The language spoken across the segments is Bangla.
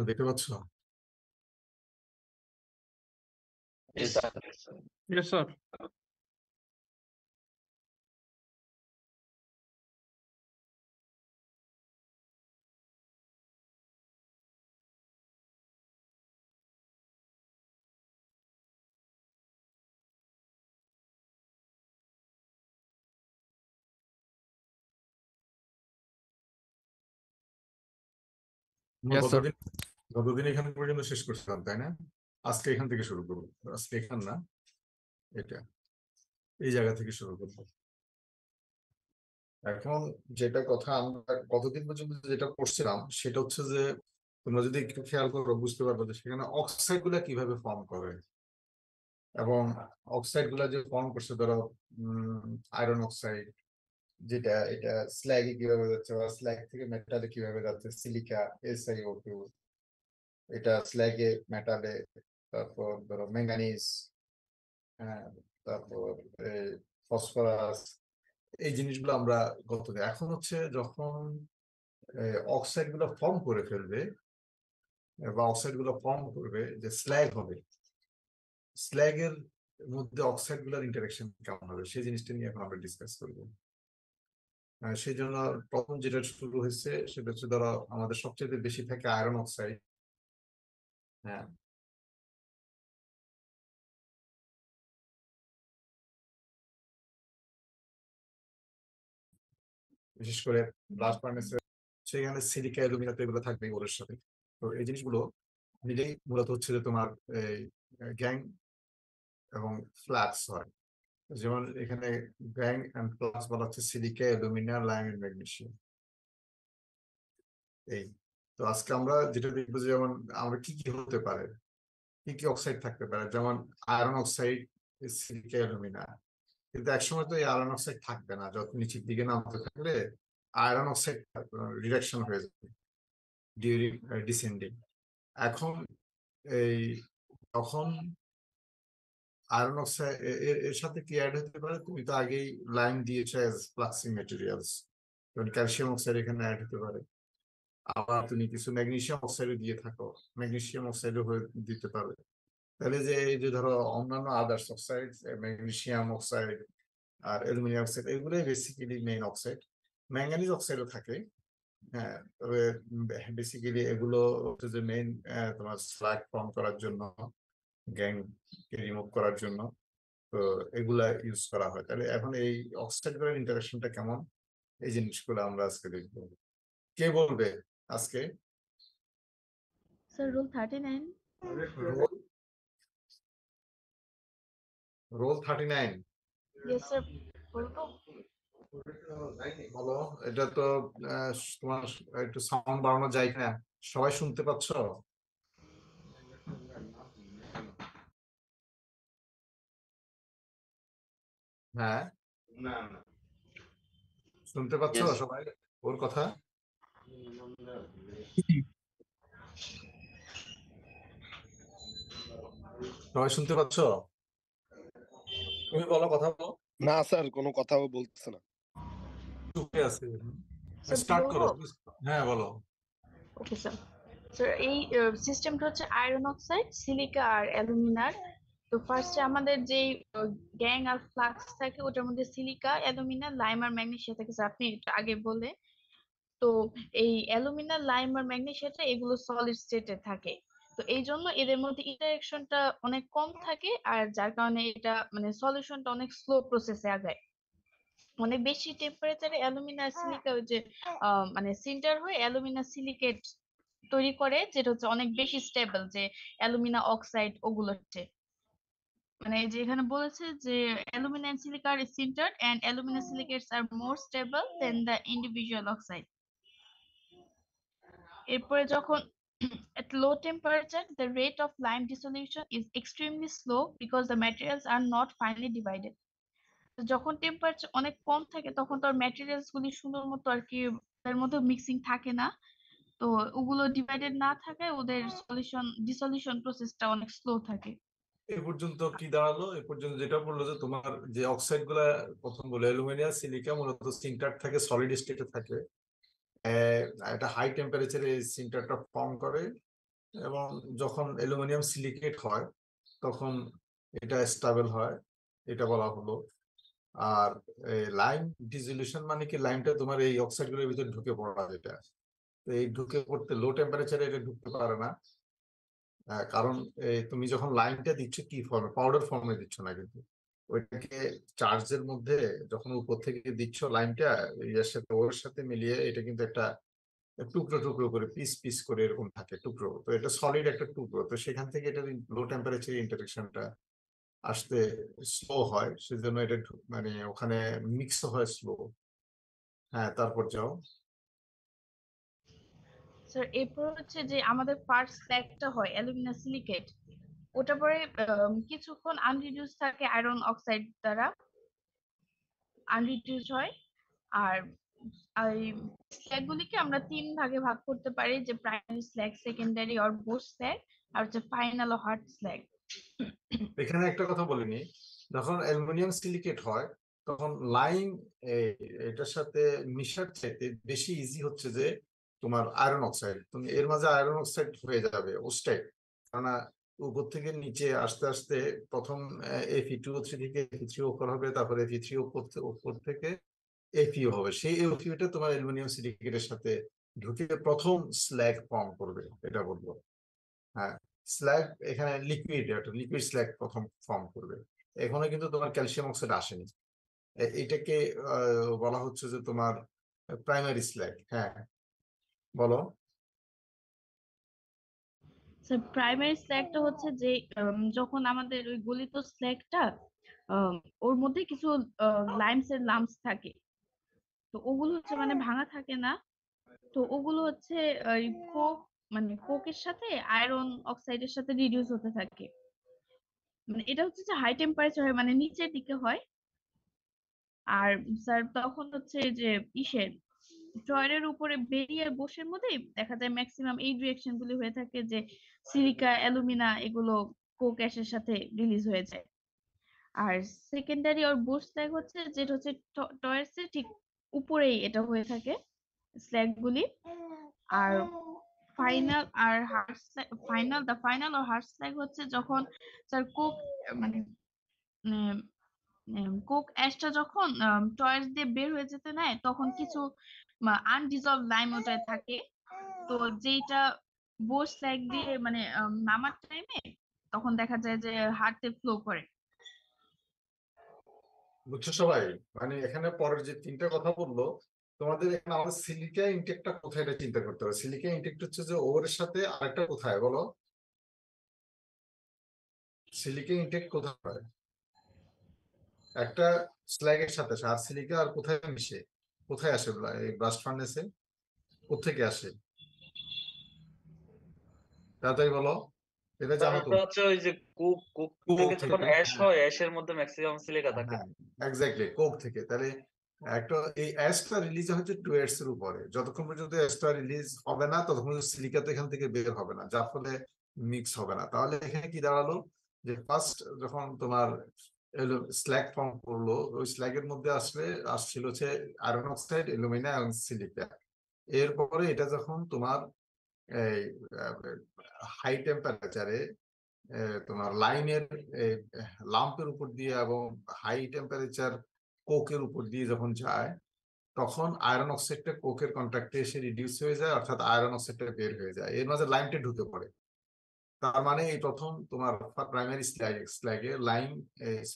দেখতে পাচ্ছ? Yes, sir. Yes, sir. Yes, sir. গতদিন এখান পর্যন্ত শেষ করছিলাম, তাই না? আজকে এখান থেকে শুরু করবো। আজকে এখান না, এটা এই জায়গা থেকে শুরু করবো। এখন যেটা কথা আমরা গতদিন পর্যন্ত যেটা করছিলাম সেটা হচ্ছে যে তোমরা যদি একটু খেয়াল করো বুঝতে পারবে যে সেখানে অক্সাইড গুলা কিভাবে ফর্ম করে, এবং অক্সাইড গুলা যে ফর্ম করছে, ধরো আয়রন অক্সাইড, যেটা এটা স্ল্যাগে কিভাবে যাচ্ছে বা স্ল্যাগ থেকে মেটালে কিভাবে যাচ্ছে, সিলিকা SiO2, এটা স্ল্যাগে মেটালে, তারপর ধরো ম্যাঙ্গানিজ, হ্যাঁ, তারপর ফসফরাস, এই জিনিসগুলো আমরা এখন হচ্ছে যখন অক্সাইড গুলো ফর্ম করে ফেলবে বা অক্সাইড গুলো ফর্ম করবে, যে স্ল্যাগ হবে, স্ল্যাগের মধ্যে অক্সাইড গুলোর ইন্টারেকশন কেমন হবে সেই জিনিসটা নিয়ে এখন আমরা ডিসকাস করবো। সেই জন্য প্রথম যেটা শুরু হয়েছে সেটা হচ্ছে ধরো আমাদের সবচেয়ে বেশি থাকে আয়রন অক্সাইড। হ্যাঁ, বিশেষ করে ব্লাস্ট ফার্নেসে সেখানে সিলিকা অ্যালুমিনিয়াম এগুলো থাকবে ওর সাথে। তো এই জিনিসগুলো মিলেই মূলত হচ্ছে যে তোমার এই গ্যাং এবং ফ্লাক্স হয়। যেমন এখানে গ্যাং এন্ড ফ্লাক্স বলা হচ্ছে silica, aluminium, lime and magnesium. এই তো আজকে আমরা যেটা দেখবো, যেমন আমরা কি কি হতে পারে, কি কি অক্সাইড থাকতে পারে, যেমন আয়রন অক্সাইড, সিলিকা, অ্যালুমিনিয়াম। কিন্তু একসময় তো এই আয়রন অক্সাইড থাকবে না, যত নিচের দিকে নামতে থাকলে আয়রন অক্সাইড রিডাকশন হয়ে যাবে ডিউরিং ডিসেন্ডিং। এখন এই তখন আয়রন অক্সাইড এর সাথে কি অ্যাড হতে পারে, তুমি তো আগেই লাইম দিয়েছো অ্যাজ ফ্লাক্সিং ম্যাটেরিয়ালস, ক্যালসিয়াম অক্সাইড এখানে অ্যাড হতে পারে। আবার তুমি কিছু ম্যাগনেসিয়াম অক্সাইডও দিয়ে থাকো, ম্যাগনেসিয়াম অক্সাইডও হয়ে দিতে পারবে। তাহলে যে এই যে ধরো অন্যান্য আদার্স অক্সাইড, ম্যাগনেসিয়াম অক্সাইড আর অ্যালুমিনিয়াম অক্সাইড, এগুলোই বেসিক্যালি মেইন অক্সাইড। ম্যাঙ্গানিজ অক্সাইডও থাকে, হ্যাঁ, তবে বেসিক্যালি এগুলো হচ্ছে যে মেইন তোমার স্ল্যাগ ফর্ম করার জন্য, গ্যাং কে রিমুভ করার জন্য, তো এগুলা ইউজ করা হয়। তাহলে এখন এই অক্সাইড গুলোর ইন্টারাকশনটা কেমন, এই জিনিসগুলো আমরা আজকে দেখবো। কে বলবে আজকে? Sir, rule 39. Roll roll 39। Yes, sir. বলবো? বলো। এটা তো তোমার একটু সাউন্ড বাড়ানো যায় কিনা, সবাই শুনতে পাচ্ছ? হ্যাঁ, শুনতে পাচ্ছ Yes. সবাই ওর কথা? সবাই শুনতে পাচ্ছ? তুমি বলো, কথা বলো। না স্যার, কোনো কথাও বলতেছে না। চুপে আছে। Sir, স্টার্ট করো। বলবো? হ্যাঁ, বলো। Okay sir. স্যার, এই সিস্টেমটা হচ্ছে আয়রন অক্সাইড, সিলিকা আর অ্যালুমিনার। তো ফার্স্টে আমাদের যে গ্যাং আর ফ্লাক্স থাকে ওটার মধ্যে সিলিকা, অ্যালুমিনা, লাইম আর ম্যাগনেসিয়াম থাকে স্যার, আপনি একটু আগে বলে। তো এই অ্যালুমিনা, লাইম আর ম্যাগনেসিয়ামটা এগুলো সলিড স্টেটে থাকে। তো এই জন্য এদের মধ্যে ইন্টারেকশনটা অনেক কম থাকে, আর যার কারণে এটা মানে সলিউশনটা অনেক স্লো প্রসেসে আগায়। অনেক বেশি টেম্পারেচারে অ্যালুমিনা সিলিকা ওই যে মানে সিন্টার হয়ে অ্যালুমিনা সিলিকেট তৈরি করে, যেটা হচ্ছে অনেক বেশি স্টেবল, যে অ্যালুমিনা অক্সাইড ওগুলো হচ্ছে মানে যে এখানে বলেছে যে alumina and silica are sintered and alumina silicates are more stable than the individual oxide. এরপরে যখন at low temperature the rate of lime dissolution is extremely slow because the materials are not finely divided. তো যখন টেম্পারেচার অনেক কম থাকে তখন তো ম্যাটেরিয়ালস গুলি সুন্দর মতো আর কি তার মধ্যে মিক্সিং থাকে না, তো ওগুলো ডিভাইডেড না থাকায় ওদের ডিসলিউশন প্রসেসটা অনেক স্লো থাকে। এ পর্যন্ত কি দাঁড়ালো? এ পর্যন্ত যেটা বললো যে তোমার যে অক্সাইড গুলা, প্রথম বলে অ্যালুমিনিয়াম, সিলিকা মূলত সিন্টার থাকে, সলিড স্টেটে থাকে। এটা হাই টেম্পারেচারে সিন্টারটা ফর্ম করে, এবং যখন অ্যালুমিনিয়াম সিলিকেট হয় তখন এটা স্টেবল হয়, এটা বলা হলো। আর লাইম ডিসলিউশন মানে কি, লাইমটা তোমার এই অক্সাইড গুলোর ভিতরে ঢুকে পড়া, যেটা তো এই ঢুকে পড়তে লো টেম্পারেচারে এটা ঢুকতে পারে না। কারণ তুমি যখন লাইনটা দিচ্ছ কি ফর্মে, পাউডার ফর্মে দিচ্ছ না, কিন্তু ওইটাকে চার্জের মধ্যে যখন উপর থেকে দিচ্ছ লাইনটা, এর সাথে ওর সাথে মিলিয়ে এটা কিন্তু একটা টুকরো টুকরো করে পিস পিস করে এরকম থাকে টুকরো, তো এটা সলিড একটা টুকরো, তো সেখান থেকে এটা লো টেম্পারেচার ইন্টারেকশনটা আসতে স্লো হয়, সেজন্য এটা মানে ওখানে মিক্স হয় স্লো। হ্যাঁ, তারপর যাও। স্যার এরপর হচ্ছে যে আমাদের ফার্স্ট স্ল্যাগটা হয় অ্যালুমিনা সিলিকেট, ওটা পরে কিছুক্ষণ আনরিডিউস থাকে আয়রন অক্সাইড দ্বারা, আনরিডিউস হয়। আর এই স্ল্যাগ গুলিকে আমরা তিন ভাগে ভাগ করতে পারি, যে primary slag, secondary or bosh slag, আর হচ্ছে ফাইনাল ও হার্ড স্ল্যাগ। এখানে একটা কথা বলিনি, যখন অ্যালুমিনিয়াম সিলিকেট হয় তখন লাইম এটার সাথে মিশার চাইতে বেশি ইজি হচ্ছে যে তোমার আয়রন অক্সাইড, তুমি এর মাঝে আয়রন অক্সাইড হয়ে যাবে ওস্টাইড, কেননা উপর থেকে নিচে আস্তে আস্তে প্রথম Fe2O3 থেকে Fe3O4 হবে, তারপরে Fe3 উপর থেকে FeO হবে, সেই FeO-টা তোমার অ্যালুমিনিয়াম সিলিকেটের সাথে ঢুকে প্রথম স্ল্যাগ ফর্ম করবে, এটা বলবো। হ্যাঁ, স্ল্যাগ এখানে লিকুইড, একটা লিকুইড স্ল্যাগ প্রথম ফর্ম করবে। এখানে কিন্তু তোমার ক্যালসিয়াম অক্সাইড আসেনি, এটাকে বলা হচ্ছে যে তোমার প্রাইমারি স্ল্যাগ। হ্যাঁ, বলো। স্যার প্রাইমারি স্ল্যাগটা হচ্ছে যে যখন আমাদের ওই গলিত স্ল্যাগটা ওর মধ্যে কিছু লাইমস এর লাম্পস থাকে, তো ওগুলো হচ্ছে মানে ভাঙা থাকে না, তো ওগুলো হচ্ছে ওই কোক, মানে কোকের সাথে আয়রন অক্সাইডের সাথে রিডিউস হতে থাকে। মানে এটা হচ্ছে যে হাই টেম্পারেচার হয়, মানে নিচের দিকে হয়। আর স্যার তখন হচ্ছে যে ইসের ড্রয়ারের উপরে বেরিয়ে বসের মধ্যেই দেখা যায় ম্যাক্সিমাম এই রিঅ্যাকশন গুলি হয়ে থাকে, যে সিলিকা, অ্যালুমিনা এগুলো কোক অ্যাশের সাথে রিলিজ হয়ে যায়। আর সেকেন্ডারি আর বোস স্ল্যাগ হচ্ছে যেটা হচ্ছে টয়ার্সের ঠিক উপরেই এটা হয়ে থাকে স্ল্যাগ গুলি। আর ফাইনাল আর হার্ড স্ল্যাগ হচ্ছে যখন স্যার কোক, মানে কোক অ্যাশটা যখন টয়ার্স দিয়ে বের হয়ে যেতে নেয়, তখন কিছু আনডিজলভ লাইম ওটায় থাকে, তো যেটা বোস স্ল্যাগ দিয়ে মানে নামার টাইমে তখন দেখা যায় যে হাতে ফ্লো করে। বুঝছো সবাই? মানে এখানে পরের যে তিনটা কথা বললো, তোমাদের এখানে আমাদের সিলিকা ইনটেকটা কোথায়, এটা চিন্তা করতে হবে। সিলিকা ইনটেক্ট হচ্ছে যে ওর সাথে আরেকটা কোথায় বলো, সিলিকা ইনটেক কোথায় হয়? একটা স্ল্যাগের সাথে আসে, আর সিলিকা আর কোথায় মিশে, কোথায় আসে এই ব্লাস্ট ফার্নেসে, কোথেকে আসে তাড়াতাড়ি বলো, এটা জানো তো? ওটা হচ্ছে ওই যে কুক কুক কোক থেকে যখন থেকে, অ্যাশ হ্যাঁ হয়, অ্যাশের মধ্যে ম্যাক্সিমাম সিলিকা থাকে। হ্যাঁ, এক্স্যাক্টলি কোক থেকে। তাহলে একটা এই অ্যাশটা রিলিজ হচ্ছে টুয়ার্ডস এর উপরে, যতক্ষণ পর্যন্ত অ্যাশটা রিলিজ হবে না ততক্ষণ পর্যন্ত সিলিকা তো এখান থেকে বের হবে না, যার ফলে মিক্স হবে না। তাহলে এখানে কি দাঁড়ালো, যে ফার্স্ট যখন তোমার স্ল্যাগ ফর্ম করলো, ওই স্ল্যাগের মধ্যে আসছিল হচ্ছে আয়রন অক্সাইড, অ্যালুমিনা এবং সিলিকা। এরপরে এটা যখন তোমার এই হাই টেম্পারেচারে তোমার লাইনের লাম্পের উপর দিয়ে এবং হাই টেম্পারেচার কোকের উপর দিয়ে যখন যায়, তখন আয়রন অক্সাইডটা কোকের কন্ট্যাক্টে এসে রিডিউস হয়ে যায়, অর্থাৎ আয়রন অক্সাইডটা বের হয়ে যায়, এর মাঝে লাইমটা ঢুকে পড়ে। তার মানে এই প্রথম তোমার প্রাইমারি স্ল্যাগে লাইম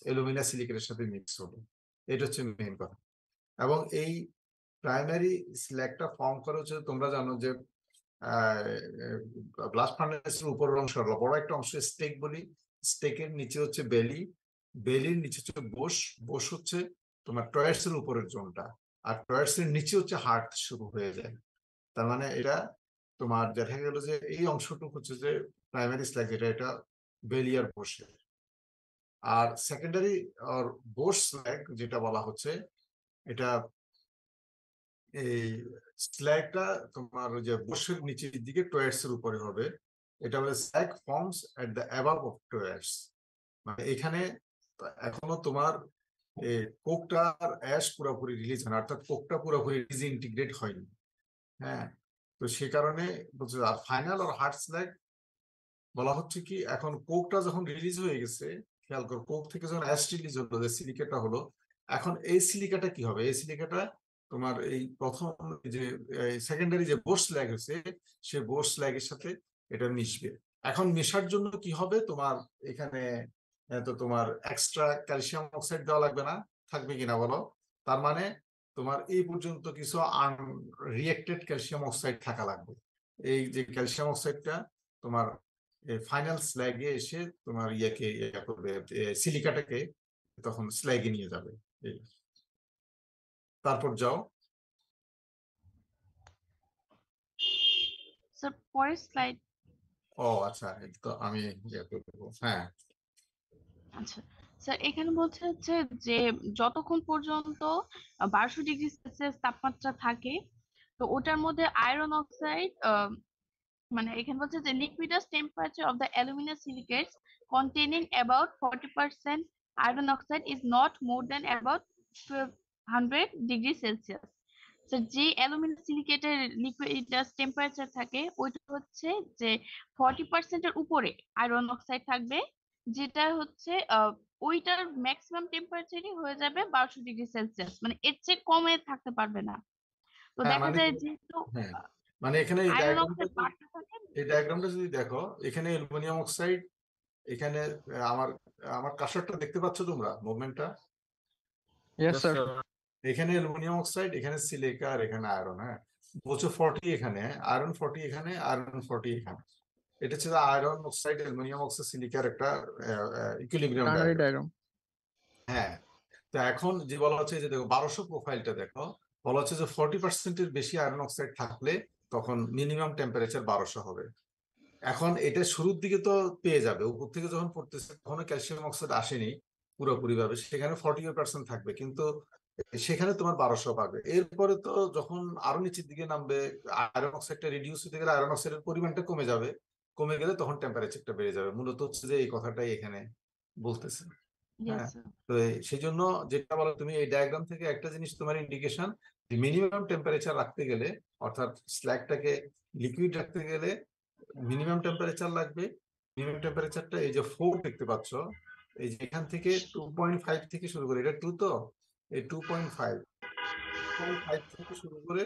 অ্যালুমিনা সিলিকেটের সাথে মিক্স হলো, এটা হচ্ছে মেইন কথা। এবং এই প্রাইমারি স্ল্যাগটা ফর্ম করা হচ্ছে, তোমরা জানো যে ব্লাস্ট ফার্নেসের উপরের অংশ হলো বড় একটা অংশ, স্টেক বলি, স্টেকের নিচে হচ্ছে বেলি, বেলির নিচে হচ্ছে বোস হচ্ছে তোমার টয়ার্সের উপরের জোনটা, আর টয়ার্সের নিচে হচ্ছে হার্ট শুরু হয়ে যায়। তার মানে এটা তোমার দেখা গেল যে এই অংশটুকু হচ্ছে যে প্রাইমারি স্ল্যাগ, যেটা এটা বেলি আর বোসের। আর সেকেন্ডারি আর বোস স্ল্যাগ যেটা বলা হচ্ছে, এটা এই স্ল্যাগটা তোমার ওই যে বোসের নিচের দিকে টয়ার্স এর উপরে হবে, এটা হলো slag forms at the above of tuyeres. মানে এখানে এখনো তোমার কোকটা আর অ্যাশ পুরোপুরি রিলিজ হয় না, অর্থাৎ কোকটা পুরোপুরি ডিসইন্টিগ্রেট হয়নি। হ্যাঁ, তো সে কারণে বলছে। আর ফাইনাল আর হার্ড স্ল্যাগ বলা হচ্ছে কি এখন কোকটা যখন রিলিজ হয়ে গেছে, খেয়াল করো কোক থেকে যখন অ্যাশ রিলিজ হলো, যে সিলিকাটা হলো, এখন এই সিলিকাটা কি হবে? এই সিলিকাটা তোমার এই প্রথম যে সেকেন্ডারি যে বোর্স স্ল্যাগ হয়েছে, সেই বোর্স স্ল্যাগের সাথে এটা মিশবে। এখন মেশার জন্য কি হবে তোমার এখানে? তো তোমার এক্সট্রা ক্যালসিয়াম অক্সাইড দেওয়া লাগবে না, থাকবে কিনা বলো? তার মানে তোমার এই পর্যন্ত কিছু আনরিয়েক্টেড ক্যালসিয়াম অক্সাইড থাকা লাগবে। এই যে ক্যালসিয়াম অক্সাইডটা তোমার ফাইনাল স্ল্যাগে এসে তোমার ইয়া করবে, সিলিকাটাকে তখন স্ল্যাগে নিয়ে যাবে। তারপর যাও। স্যার পরের স্লাইড। ও আচ্ছা, এটা তো আমি ইয়ে করবো। হ্যাঁ আচ্ছা স্যার, এখানে বলছে হচ্ছে যে যতক্ষণ পর্যন্ত 1200°C তাপমাত্রা থাকে, তো ওটার মধ্যে আয়রন অক্সাইড, মানে এখানে বলছে যে liquidous temperature of the aluminum silicates containing about 40% iron oxide is not more than about 1200°C. তো যে অ্যালুমিনিয়াম সিলিকেটের লিকুইডাস টেম্পারেচার থাকে ওইটা হচ্ছে যে 40% এর উপরে আয়রন অক্সাইড থাকবে, যেটা হচ্ছে ওইটার ম্যাক্সিমাম টেম্পারেচারই হয়ে যাবে 1200°C, মানে এর চেয়ে কমে থাকতে পারবে না। তো হ্যাঁ দেখা মানে যায় যেহেতু হ্যাঁ মানে এখানে এই আয়রন ডায়াগ্রামটা, অক্সাইড বাড়তে থাকে। এই ডায়াগ্রামটা যদি দেখো, এখানে অ্যালুমিনিয়াম অক্সাইড, এখানে আমার আমার কার্সরটা দেখতে পাচ্ছ তোমরা, মুভমেন্টটা? Yes, sir. এখানে অ্যালুমিনিয়াম অক্সাইড, এখানে সিলিকা, আর এখানে আয়রন। হ্যাঁ বলছো 40 এখানে, আয়রন 40 এখানে, আয়রন 40 এখানে। এটা হচ্ছে আয়রন অক্সাইড, অ্যালুমিনিয়াম অক্সাইড, সিলিকার একটা ইকুইলিব্রিয়াম Ternary ডায়াগ্রাম। diagram. হ্যাঁ, তো এখন যে বলা হচ্ছে যে দেখো 1200 প্রোফাইলটা দেখো, বলা হচ্ছে যে 40%-এর বেশি আয়রন অক্সাইড থাকলে তখন মিনিমাম টেম্পারেচার 1200 হবে। এখন এটা শুরুর দিকে তো পেয়ে যাবে, উপর থেকে যখন পড়তেছে তখন ক্যালসিয়াম অক্সাইড আসেনি পুরোপুরি ভাবে, সেখানে 40% থাকবে, কিন্তু সেখানে তোমার 1200 পাবে। এরপরে তো যখন আরো নিচের দিকে নামবে, আয়রন অক্সাইডটা রিডিউস হতে গেলে আয়রন অক্সাইডের পরিমাণটা কমে যাবে, কমে গেলে তখন টেম্পারেচারটা বেড়ে যাবে। মূলত হচ্ছে যে এই কথাটাই এখানে বলতেছে। Yes, হ্যাঁ, sir. তো সেই জন্য যেটা বলো তুমি, এই ডায়াগ্রাম থেকে একটা জিনিস তোমার ইন্ডিকেশন, মিনিমাম টেম্পারেচার রাখতে গেলে, অর্থাৎ স্ল্যাগটাকে লিকুইড রাখতে গেলে মিনিমাম টেম্পারেচার লাগবে। মিনিমাম টেম্পারেচারটা এই যে 4 দেখতে পাচ্ছ, এই যে এখান থেকে 2.5 থেকে শুরু করে, এটা 2 তো, এই 2.5 থেকে শুরু করে,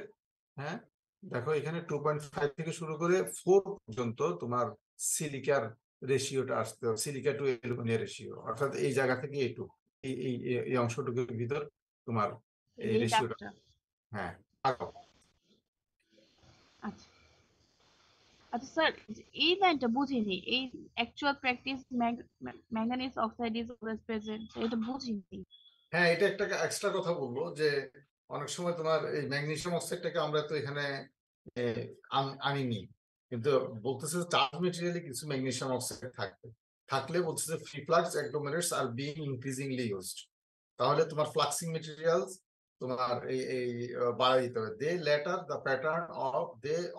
হ্যাঁ দেখো এখানে 2.5 থেকে শুরু করে 4 পর্যন্ত তোমার সিলিকার রেশিওটা আসতে হবে, সিলিকা টু অ্যালুমিনিয়াম রেশিও, অর্থাৎ এই জায়গা থেকে এইটুকু, এই এই এই অংশটুকুর ভিতর তোমার এই এই রেশিওটা। দাগটা। হ্যাঁ আচ্ছা আচ্ছা স্যার, এই লাইনটা বুঝিনি, এই actual practice manganese oxide is always present, এটা বুঝিনি। হ্যাঁ, এটা একটা এক্সট্রা কথা বলবো যে অনেক সময় তোমার এই ম্যাগনেসিয়াম অক্সাইডটাকে আমরা তো এখানে এ, আনিনি, কিন্তু বলতেছে চার্জ মেটেরিয়ালে কিছু ম্যাগনেসিয়াম অক্সাইড থাকবে, থাকলে বলতেছে free flux agglomerates are being increasingly used. তাহলে তোমার ফ্লাক্সিং মেটেরিয়ালস তোমার এই বাড়াই দিতে হবে। They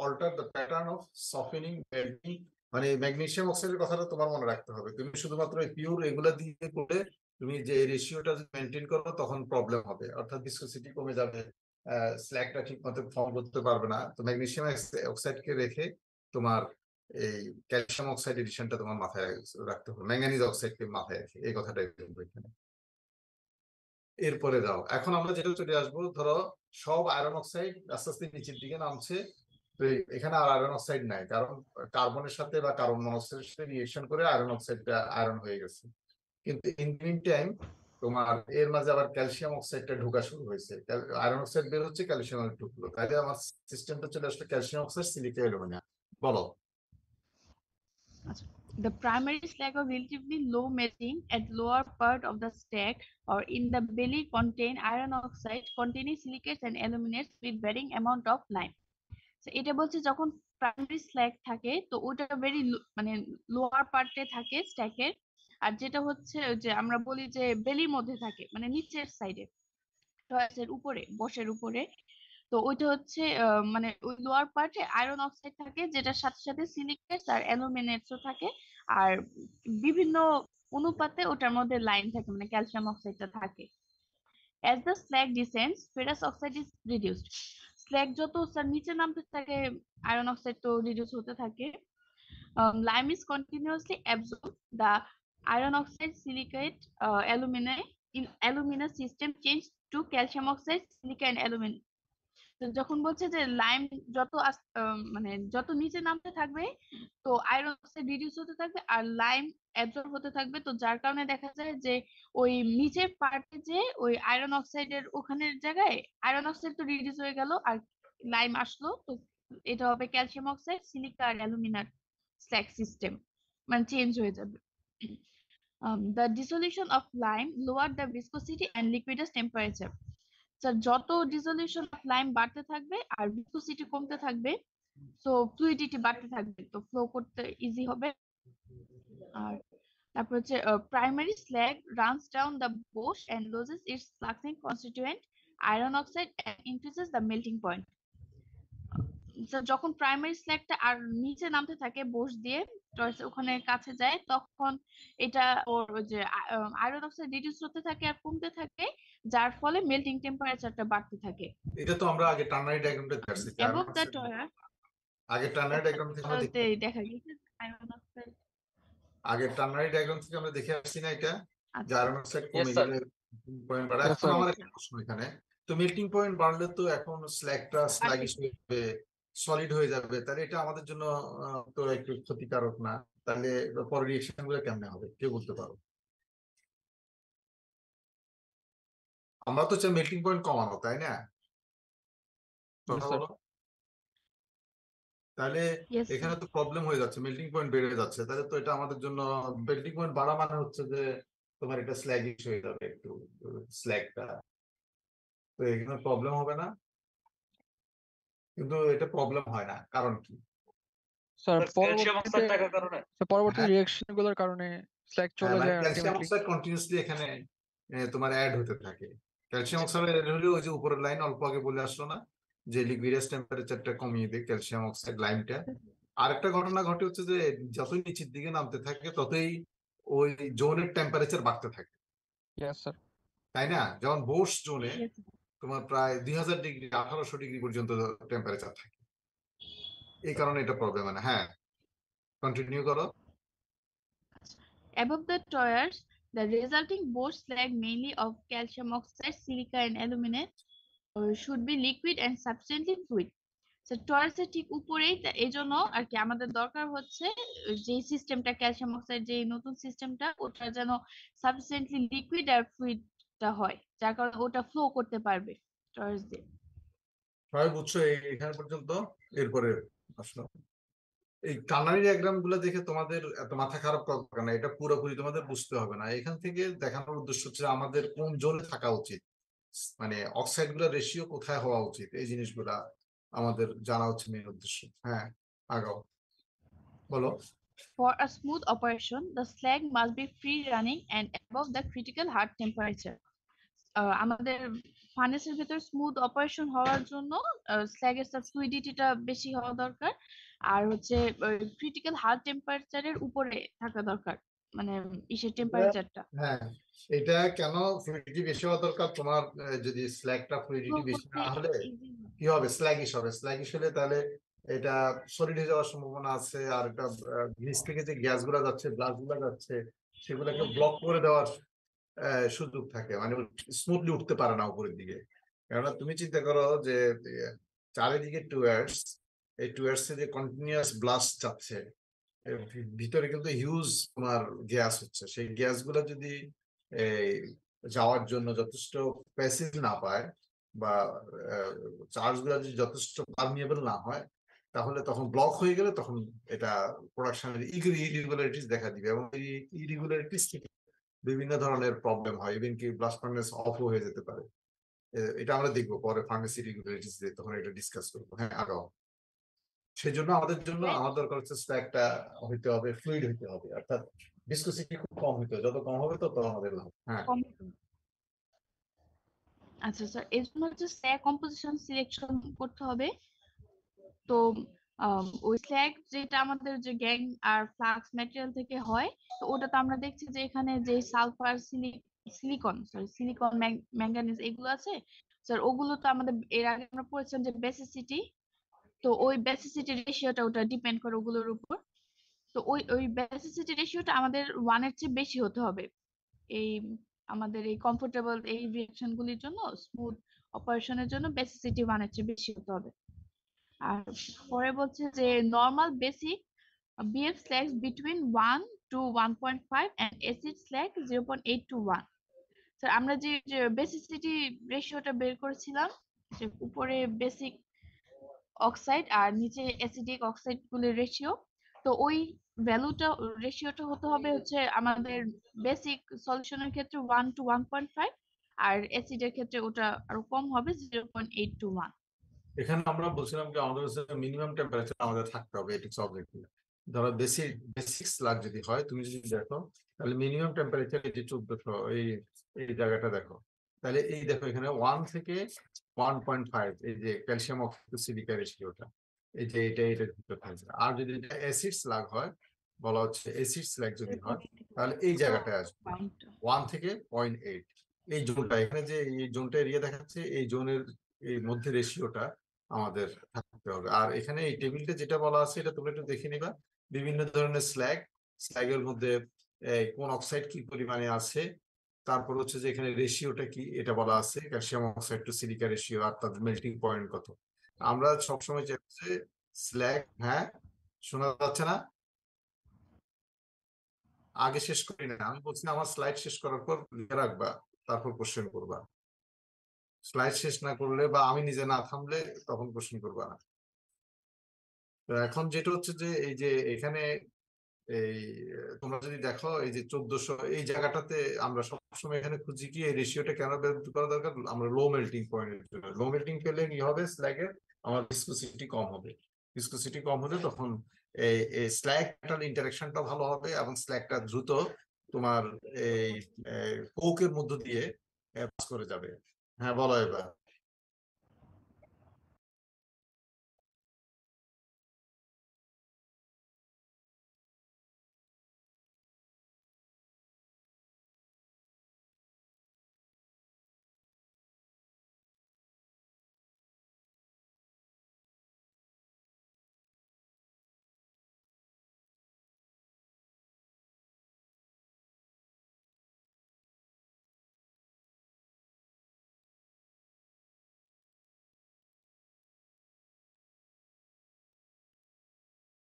alter the pattern of softening melting. মানে ম্যাগনেসিয়াম অক্সাইডের কথাটা তোমার মনে রাখতে হবে। তুমি শুধুমাত্র পিওর এগুলা দিয়ে করে তুমি যে রেশিওটা মেনটেন করো তখন প্রবলেম হবে, অর্থাৎ ভিসকোসিটি কমে যাবে, স্ল্যাগটা ঠিক মতো ফর্ম করতে পারবে না। তো ম্যাগনেসিয়াম অক্সাইডকে রেখে তোমার এই ক্যালসিয়াম অক্সাইড এডিশনটা তোমার মাথায় রাখতে হবে, ম্যাঙ্গানিজ অক্সাইডকে মাথায় রেখে, এই কথাটাই বলবো এখানে। এরপরে যাও, এখন আমরা যেটা চলে আসবো, ধরো সব আয়রন অক্সাইড আস্তে আস্তে নিচের দিকে নামছে, তো এখানে আর আয়রন অক্সাইড নাই, কারণ কার্বনের সাথে বা কার্বন মনোক্সাইডের সাথে রিয়েকশন করে আয়রন অক্সাইডটা আয়রন হয়ে গেছে। কিন্তু ইন মিন টাইম তোমার এর মাঝে আবার ক্যালসিয়াম অক্সাইডটা ঢোকা শুরু হয়েছে, আয়রন অক্সাইড বের হচ্ছে, ক্যালসিয়াম ঢুকলো, তাহলে আমার সিস্টেমটা চলে আসলো ক্যালসিয়াম অক্সাইড, সিলিকা, অ্যালুমিনিয়াম। বলো। The primary slag of relatively low melting at lower part of the stack or in the belly contain iron oxide containing silicates and aluminates with varying amount of lime. So এটা বলছে যখন প্রাইমারি স্ল্যাগ থাকে তো ওটা ভেরি মানে লোয়ার পার্টে থাকে স্ট্যাকের, আর যেটা হচ্ছে যে আমরা বলি যে বেলির মধ্যে থাকে মানে নিচের সাইডে, টয়েসের উপরে, বসের উপরে। তো ওইটা হচ্ছে মানে ওই লোয়ার পার্টে আয়রন অক্সাইড থাকে, যেটার সাথে সাথে সিলিকেটস আর অ্যালুমিনেটসও থাকে, আর বিভিন্ন অনুপাতে ওটার মধ্যে লাইন থাকে, মানে ক্যালসিয়াম অক্সাইডটা থাকে। As the slag descends, ferrous oxide is reduced. Slug যত স্যার নিচে নামতে থাকে আয়রন অক্সাইড তো রিডিউস হতে থাকে। lime is continuously absorb the iron oxide, silicate, alumina system change to calcium oxide, silica and alumina. তো যখন বলছে যে লাইম যত মানে যত নিচে নামতে থাকবে তো আয়রন অক্সাইড রিডিউস হতে থাকবে আর লাইম অ্যাবজর্ব হতে থাকবে, তো যার কারণে দেখা যায় যে ওই নিচের পার্টে যে ওই আয়রন অক্সাইডের ওখানের জায়গায় আয়রন অক্সাইড তো রিডিউস হয়ে গেল আর লাইম আসলো, তো এটা হবে ক্যালসিয়াম অক্সাইড, সিলিকা আর অ্যালুমিনার স্ল্যাগ সিস্টেম, মানে চেঞ্জ হয়ে যাবে। The dissolution of lime lowered the viscosity and liquidus temperature. যত ডিসলিউশন অফ লাইম বাড়তে থাকবে আর ভিসকোসিটি কমতে থাকবে, সো ফ্লুইডিটি বাড়তে থাকবে, তো ফ্লো করতে ইজি হবে। আর তারপর হচ্ছে primary slag runs down the bosh and loses its fluxing constituent iron oxide and increases the melting point. যখন প্রাইমারি স্ল্যাগটা আর নিচে নামতে থাকে বোশ দিয়ে ওখানে কাছে যায়, তখন এটা ওর ওই যে আয়রন অক্সাইড রিডিউস হতে থাকে আর কমতে থাকে, যার ফলে মেল্টিং টেম্পারেচারটা বাড়তে থাকে। এটা তো আমরা আগে টার্নারি ডায়াগ্রামটা দেখছি অ্যাবভ দ্য আগে টার্নারি ডায়াগ্রাম থেকে আমরা দেখা গেছে আয়রন অক্সাইড আগে টার্নারি ডায়াগ্রাম থেকে আমরা দেখে আসছি না এটা, যে আয়রন অক্সাইড Yes, কমে sir. গেলে পয়েন্ট বাড়ে। Yes, এখন sir. আমার একটা প্রশ্ন এখানে, তো মেল্টিং পয়েন্ট বাড়লে তো এখন স্ল্যাগটা স্ল্যাগিশ হয়ে সলিড হয়ে যাবে, তাহলে এটা আমাদের জন্য তো একটু ক্ষতিকারক না? তাহলে পরে রিঅ্যাকশন গুলো কেমনে হবে কেউ বলতে পারো? আমরা তো চাই মেল্টিং পয়েন্ট কমানো, তাই না? Yes, sir. তাহলে Yes, sir. এখানে তো প্রবলেম হয়ে যাচ্ছে, মেল্টিং পয়েন্ট বেড়ে যাচ্ছে, তাহলে তো এটা আমাদের জন্য মেল্টিং পয়েন্ট বাড়া মানে হচ্ছে যে তোমার এটা স্ল্যাগিশ হয়ে যাবে একটু স্ল্যাগটা, তো এখানে প্রবলেম হবে না? কিন্তু এটা প্রবলেম হয় না, কারণ কি? স্যার ক্যালসিয়াম অক্সাইড থাকার কারণে পরবর্তী হ্যাঁ। রিঅ্যাকশন গুলোর কারণে স্ল্যাগ চলে যায় ক্যালসিয়াম আলটিমেটলি। অক্সাইড কন্টিনিউসলি এখানে তোমার অ্যাড হতে থাকে। ক্যালসিয়াম অক্সাইড অ্যাড হলে ওই যে উপরের লাইন অল্প আগে বলে আসলো না, যে লিকুইডাস টেম্পারেচারটা কমিয়ে দেয় ক্যালসিয়াম অক্সাইড লাইনটা। আরেকটা ঘটনা ঘটে হচ্ছে যে যতই নিচের দিকে নামতে থাকে ততই ওই জোনের টেম্পারেচার বাড়তে থাকে, ইয়েস স্যার। তাই না? যেমন বোস জোনে Yes, sir. তোমার প্রায় 2000 ডিগ্রি 1800 ডিগ্রি পর্যন্ত টেম্পারেচার থাকে, এই কারণে এটা প্রবলেম হয় না। হ্যাঁ, কন্টিনিউ করো। Above the tours, the resulting Bosch slag mainly of calcium oxide, silica and aluminate should be liquid and substantially fluid. So tours এর ঠিক উপরেই, এই জন্য আর কি আমাদের দরকার হচ্ছে যে সিস্টেমটা ক্যালসিয়াম অক্সাইড যে নতুন সিস্টেমটা ওটা যেন সাফিসিয়েন্টলি লিকুইড আর ফ্লুইডটা হয়, যার কারণে ওটা ফ্লো করতে পারবে টর্চ দিয়ে। সবাই বুঝছো এখানে পর্যন্ত? এরপরে আসলো এই টার্নারি ডায়াগ্রাম গুলো দেখে তোমাদের এত মাথা খারাপ করার না, এটা পুরোপুরি তোমাদের বুঝতে হবে না। এখান থেকে দেখানোর উদ্দেশ্য হচ্ছে আমাদের কোন জোনে থাকা উচিত, মানে অক্সাইড গুলোর রেশিও কোথায় হওয়া উচিত, এই জিনিসগুলা আমাদের জানা হচ্ছে মেন উদ্দেশ্য। হ্যাঁ, আগাও, বলো। For a smooth operation, the slag must be free running and above the critical heart temperature. আমাদের ফার্নেসের ভেতর স্মুথ অপারেশন হওয়ার জন্য স্ল্যাগের ফ্লুইডিটিটা বেশি হওয়া দরকার, আর হচ্ছে ক্রিটিক্যাল হার্ট টেম্পারেচারের উপরে থাকা দরকার, মানে ইসের টেম্পারেচারটা। হ্যাঁ, এটা কেন ফ্লুইডিটি বেশি হওয়া দরকার? তোমার যদি স্ল্যাগটা ফ্লুইডিটি বেশি না হলে কি হবে? স্ল্যাগিশ হবে। স্ল্যাগিশ হলে তাহলে এটা সলিড হয়ে যাওয়ার সম্ভাবনা আছে, আর এটা নিচ থেকে যে গ্যাস গুলা যাচ্ছে, ব্লাস্ট গুলা যাচ্ছে, সেগুলোকে ব্লক করে দেওয়ার সুযোগ থাকে, মানে স্মুথলি উঠতে পারে না উপরের দিকে। কেননা তুমি চিন্তা করো যে চারিদিকে টুয়ার্ডস, এই টুয়ার্ডস যে কন্টিনিউয়াস ব্লাস্ট যাচ্ছে, ভিতরে কিন্তু হিউজ তোমার গ্যাস হচ্ছে, সেই গ্যাস গুলা যদি যাওয়ার জন্য যথেষ্ট প্যাসেজ না পায় বা চার্জ গুলা যদি যথেষ্ট পারমিয়েবল না হয়, তাহলে তখন ব্লক হয়ে গেলে তখন এটা প্রোডাকশনের ইরেগুলারিটিস দেখা দিবে, এবং এই ইরেগুলারিটিস থেকে বিভিন্ন ধরনের প্রবলেম হয়, ইভেন কি ব্লাস্ট ফার্নেস অফ হয়ে যেতে পারে। এটা আমরা দেখবো পরে ফার্নেস ইরেগুলারিটিস দিয়ে, তখন এটা ডিসকাস করবো। হ্যাঁ, আগাও। সেই জন্য আমাদের দরকার হচ্ছে স্ট্যাকটা হইতে হবে, ফ্লুইড হইতে হবে, অর্থাৎ ভিসকোসিটি খুব কম হইতে হবে, যত কম হবে তত আমাদের লাভ। হ্যাঁ, আচ্ছা স্যার, এর জন্য হচ্ছে স্ল্যাগ কম্পোজিশন সিলেকশন করতে হবে। তো ওই স্ল্যাগ যেটা আমাদের যে গ্যাং আর ফ্লাক্স ম্যাটেরিয়াল থেকে হয়, তো ওটা তো আমরা দেখছি যে এখানে যে সালফার, সিলিকন, ম্যাঙ্গানিজ এগুলো আছে স্যার, ওগুলো তো আমাদের এর আগে আমরা পড়েছিলাম যে বেসিসিটি, তো ওই বেসিসিটি রেশিওটা ওটা ডিপেন্ড করে ওগুলোর উপর। তো ওই বেসিসিটি রেশিওটা আমাদের 1 এর চেয়ে বেশি হতে হবে এই আমাদের এই কমফোর্টেবল এই রিঅ্যাকশন গুলির জন্য, স্মুথ অপারেশনের জন্য বেসিসিটি 1 এর চেয়ে বেশি হতে হবে। আর পরে বলছে যে normal basic BF slacks between 1 to 1.5 and acid slack 0.8 to 1. তো আমরা যে বেসিসিটি রেশিওটা বের করেছিলাম, যে উপরে বেসিক অক্সাইড আর নিচে অ্যাসিডিক অক্সাইড গুলির রেশিও, তো ওই ভ্যালুটা রেশিওটা হতে হবে হচ্ছে আমাদের বেসিক সলিউশনের ক্ষেত্রে 1 to 1.5, আর অ্যাসিডের ক্ষেত্রে ওটা আরো কম হবে 0.8 to 1। এখানে আমরা বলছিলাম যে আমাদের মিনিমাম টেম্পারেচার আমাদের থাকতে হবে এটি অবজেক্টিভ। ধরো বেসিক স্লাগ যদি হয়, তুমি যদি দেখো তাহলে মিনিমাম টেম্পারেচার এটি 1400, এই জায়গাটা দেখো। তাহলে এই দেখো এখানে 1 থেকে 1.5, এই যে ক্যালসিয়াম অক্সাইড সিলিকা রেশিওটা, এই যে এটার ভিতর থাকবে। আর যদি অ্যাসিড স্লাগ হয়, বলা হচ্ছে অ্যাসিড স্লাগ যদি হয়, তাহলে এই জায়গাটায় আসবে 1 থেকে 0.8। এই জোনটা এখানে যে এই জোনটা এরিয়া দেখাচ্ছে, এই জোনের এই মধ্যে রেশিওটা আমাদের থাকতে হবে। আর এখানে এই টেবিলটা যেটা বলা আছে এটা তোমরা একটু দেখে নিবা। বিভিন্ন ধরনের স্ল্যাগের মধ্যে কোন অক্সাইড কি পরিমাণে আছে, তারপর হচ্ছে যে এখানে রেশিওটা কি এটা বলা আছে, calcium oxide to silica ratio, আর তাদের মেল্টিং পয়েন্ট কত। আমরা সবসময় চাইছি স্ল্যাগ, হ্যাঁ শোনা যাচ্ছে না? আগে শেষ করি না, আমি বলছি আমার স্লাইড শেষ করার পর লিখে রাখবা, তারপর কোশ্চেন করবা। স্লাইড শেষ না করলে বা আমি নিজে না থামলে তখন কোশ্চেন করবা না। তো এখন যেটা হচ্ছে যে এই যে এখানে এই তোমরা যদি দেখো এই যে 1400 এই জায়গাটাতে আমরা সবসময় এখানে খুঁজি কি এই রেশিওটা কেন বের করা দরকার, আমরা লো মেল্টিং পয়েন্টের জন্য। লো মেল্টিং পেলে কি হবে, স্ল্যাগের আমার ভিসকোসিটি কম হবে। ভিসকোসিটি কম হলে তখন এই স্ল্যাগ মেটাল ইন্টারাকশনটা ভালো হবে এবং স্ল্যাগটা দ্রুত তোমার এই কোকের মধ্য দিয়ে পাস করে যাবে। হ্যাঁ বলো এবার।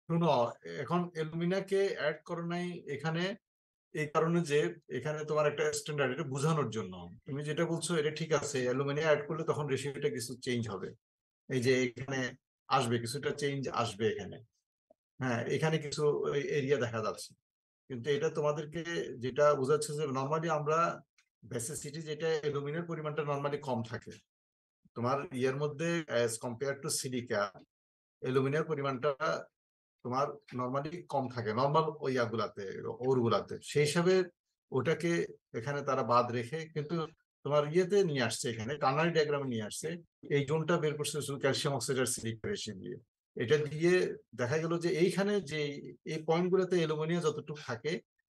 শুনো, এখন অ্যালুমিনাকে অ্যাড করো নাই এখানে এই কারণে যে এখানে তোমার একটা স্ট্যান্ডার্ড, এটা বোঝানোর জন্য। তুমি যেটা বলছো এটা ঠিক আছে, অ্যালুমিনিয়াম অ্যাড করলে তখন রেশিওটা কিছু চেঞ্জ হবে, এই যে এখানে আসবে কিছুটা চেঞ্জ আসবে এখানে। হ্যাঁ এখানে কিছু এরিয়া দেখা যাচ্ছে, কিন্তু এটা তোমাদেরকে যেটা বোঝাচ্ছে যে নর্মালি আমরা বেসিসিটি যেটা অ্যালুমিনিয়াম পরিমাণটা নর্মালি কম থাকে তোমার ইয়ের মধ্যে, as compare to silica aluminium পরিমাণটা তোমার নর্মালি কম থাকে নর্মাল ওইগুলাতে ওরগুলাতে, সেই হিসাবে ওটাকে এখানে তারা বাদ রেখে কিন্তু তোমার ইয়েতে নিয়ে আসছে, এখানে টার্নারি ডায়াগ্রামে নিয়ে আসছে এই জোনটা বের করছে শুধু ক্যালসিয়াম অক্সাইড আর সিলিকা রেশিও দিয়ে। এটা দিয়ে দেখা গেল যে এইখানে যে এই পয়েন্ট গুলোতে অ্যালুমিনিয়াম যতটুকু থাকে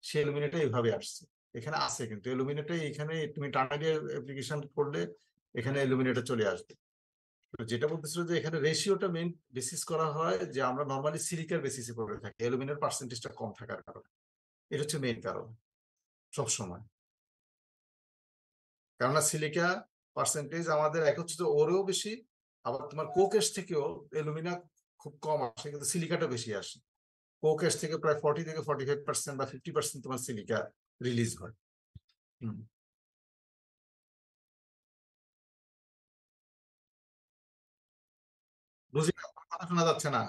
সেই অ্যালুমিনিয়ামটা এইভাবে আসছে, এখানে আছে কিন্তু অ্যালুমিনিয়ামটা এখানে তুমি টার্নারি অ্যাপ্লিকেশন করলে এখানে অ্যালুমিনিয়ামটা চলে আসবে। যেটা বলতেছিল যে এখানে রেশিওটা মেইন বেসিস করা হয় যে আমরা নর্মালি সিলিকার বেসিসে করে থাকি, অ্যালুমিনিয়াম পার্সেন্টেজটা কম থাকার কারণে। এটা হচ্ছে মেইন কারণ সবসময়, কেননা সিলিকা পার্সেন্টেজ আমাদের এক হচ্ছে তো ওরেও বেশি, আবার তোমার কোকেস থেকেও অ্যালুমিনিয়াম খুব কম আসে কিন্তু সিলিকাটা বেশি আসে। কোকেস থেকে প্রায় 40 থেকে 45% বা 50% তোমার সিলিকা রিলিজ হয়। বুঝি কথা শোনা যাচ্ছে না?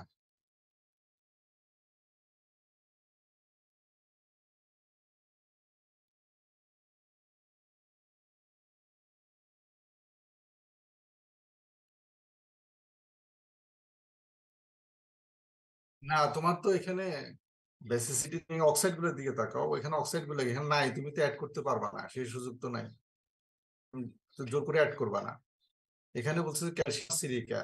না তোমার তো এখানে বেসিসিটি, তুমি অক্সাইড গুলোর দিকে তাকাও, এখানে অক্সাইড গুলো এখানে নাই, তুমি তো অ্যাড করতে পারবা না, সেই সুযোগ তো নাই, তুমি তো জোর করে অ্যাড করবা না। এখানে বলছে ক্যালসিয়াম সিলিকা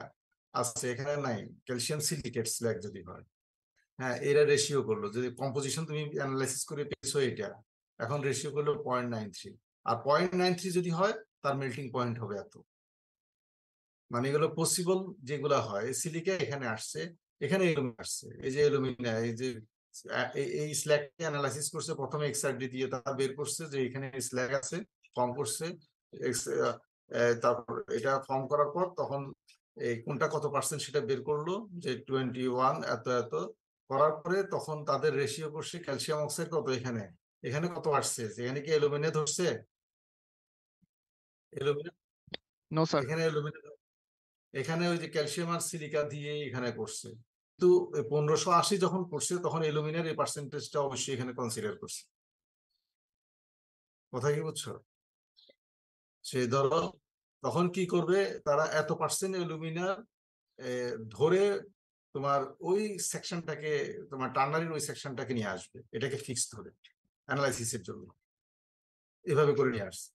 আছে, এখানে নাই ক্যালসিয়াম সিলিকেট স্ল্যাগ যদি হয়। হ্যাঁ এরা রেশিও করলো, যদি কম্পোজিশন তুমি অ্যানালাইসিস করে পেয়েছো এটা, এখন রেশিও করলো 0.93, আর 0.93 যদি হয় তার মেল্টিং পয়েন্ট হবে এত। মানে এগুলো পসিবল যেগুলো হয়, সিলিকা এখানে আসছে, এখানে অ্যালুমিনিয়াম আসছে, এই যে অ্যালুমিনিয়াম, এই যে এই স্ল্যাগকে অ্যানালাইসিস করছে, প্রথমে এক্সআরডি দিয়ে তারা বের করছে যে এখানে স্ল্যাগ আছে, ফর্ম করছে। তারপর এটা ফর্ম করার পর তখন এই কোনটা কত পার্সেন্ট সেটা বের করলো, যে 21 এত এত করার পরে তখন তাদের রেশিও করছে ক্যালসিয়াম অক্সাইড কত, এখানে এখানে কত আসছে, এখানে কি অ্যালুমিনিয়াম ধরছে, অ্যালুমিনিয়াম নো স্যার। এখানে অ্যালুমিনিয়াম, এখানে ওই যে ক্যালসিয়াম আর সিলিকা দিয়ে এখানে করছে। কিন্তু 1580 যখন করছে তখন অ্যালুমিনিয়াম এই পার্সেন্টেজটা অবশ্যই এখানে কনসিডার করছে। কথা কি বুঝছো? সে ধরো তখন কি করবে, তারা এত পার্সেন্ট অ্যালুমিনিয়াম ধরে তোমার ওই সেকশনটাকে, তোমার টার্নারির ওই সেকশনটাকে নিয়ে আসবে, এটাকে ফিক্স ধরে অ্যানালাইসিসের জন্য এভাবে করে নিয়ে আসছে।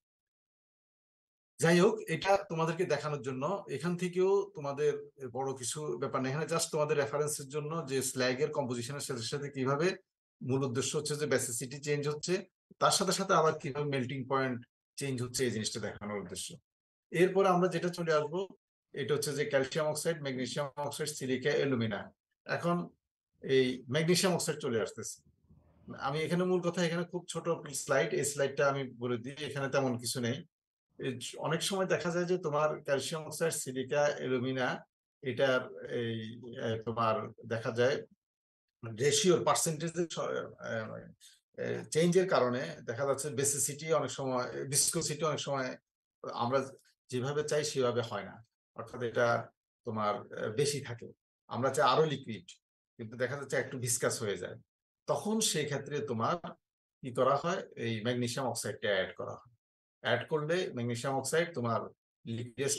যাই হোক, এটা তোমাদেরকে দেখানোর জন্য, এখান থেকেও তোমাদের বড় কিছু ব্যাপার নেই, এখানে জাস্ট তোমাদের রেফারেন্সের জন্য যে স্ল্যাগের কম্পোজিশনের সাথে সাথে কিভাবে মূল উদ্দেশ্য হচ্ছে যে বেসিসিটি চেঞ্জ হচ্ছে, তার সাথে সাথে আবার কিভাবে মেল্টিং পয়েন্ট চেঞ্জ হচ্ছে, এই জিনিসটা দেখানোর উদ্দেশ্য। এরপরে আমরা যেটা চলে আসবো, এটা হচ্ছে যে calcium oxide, magnesium oxide, silica, alumina. এখন এই ম্যাগনেসিয়াম অক্সাইড চলে আসতেছে। আমি এখানে মূল কথা, এখানে খুব ছোট স্লাইড, এই স্লাইডটা আমি বলে দিই, এখানে তেমন কিছু নেই। অনেক সময় দেখা যায় যে তোমার ক্যালসিয়াম অক্সাইড, সিলিকা, অ্যালুমিনা, এটার এই তোমার দেখা যায় রেশিওর পার্সেন্টেজ চেঞ্জের কারণে দেখা যাচ্ছে বেসিসিটি অনেক সময়, ভিসকোসিটি অনেক সময় আমরা যেভাবে চাই সেভাবে হয় না, অর্থাৎ এটা তোমার বেশি থাকে। আমরা চাই আরো লিকুইড, কিন্তু দেখা যাচ্ছে একটু ভিসকাস হয়ে যায়। তখন সেই ক্ষেত্রে তোমার কি করা হয়, এই ম্যাগনেসিয়াম অক্সাইডটা অ্যাড করা হয়। অ্যাড করলে ম্যাগনেসিয়াম অক্সাইড তোমার লিকুইড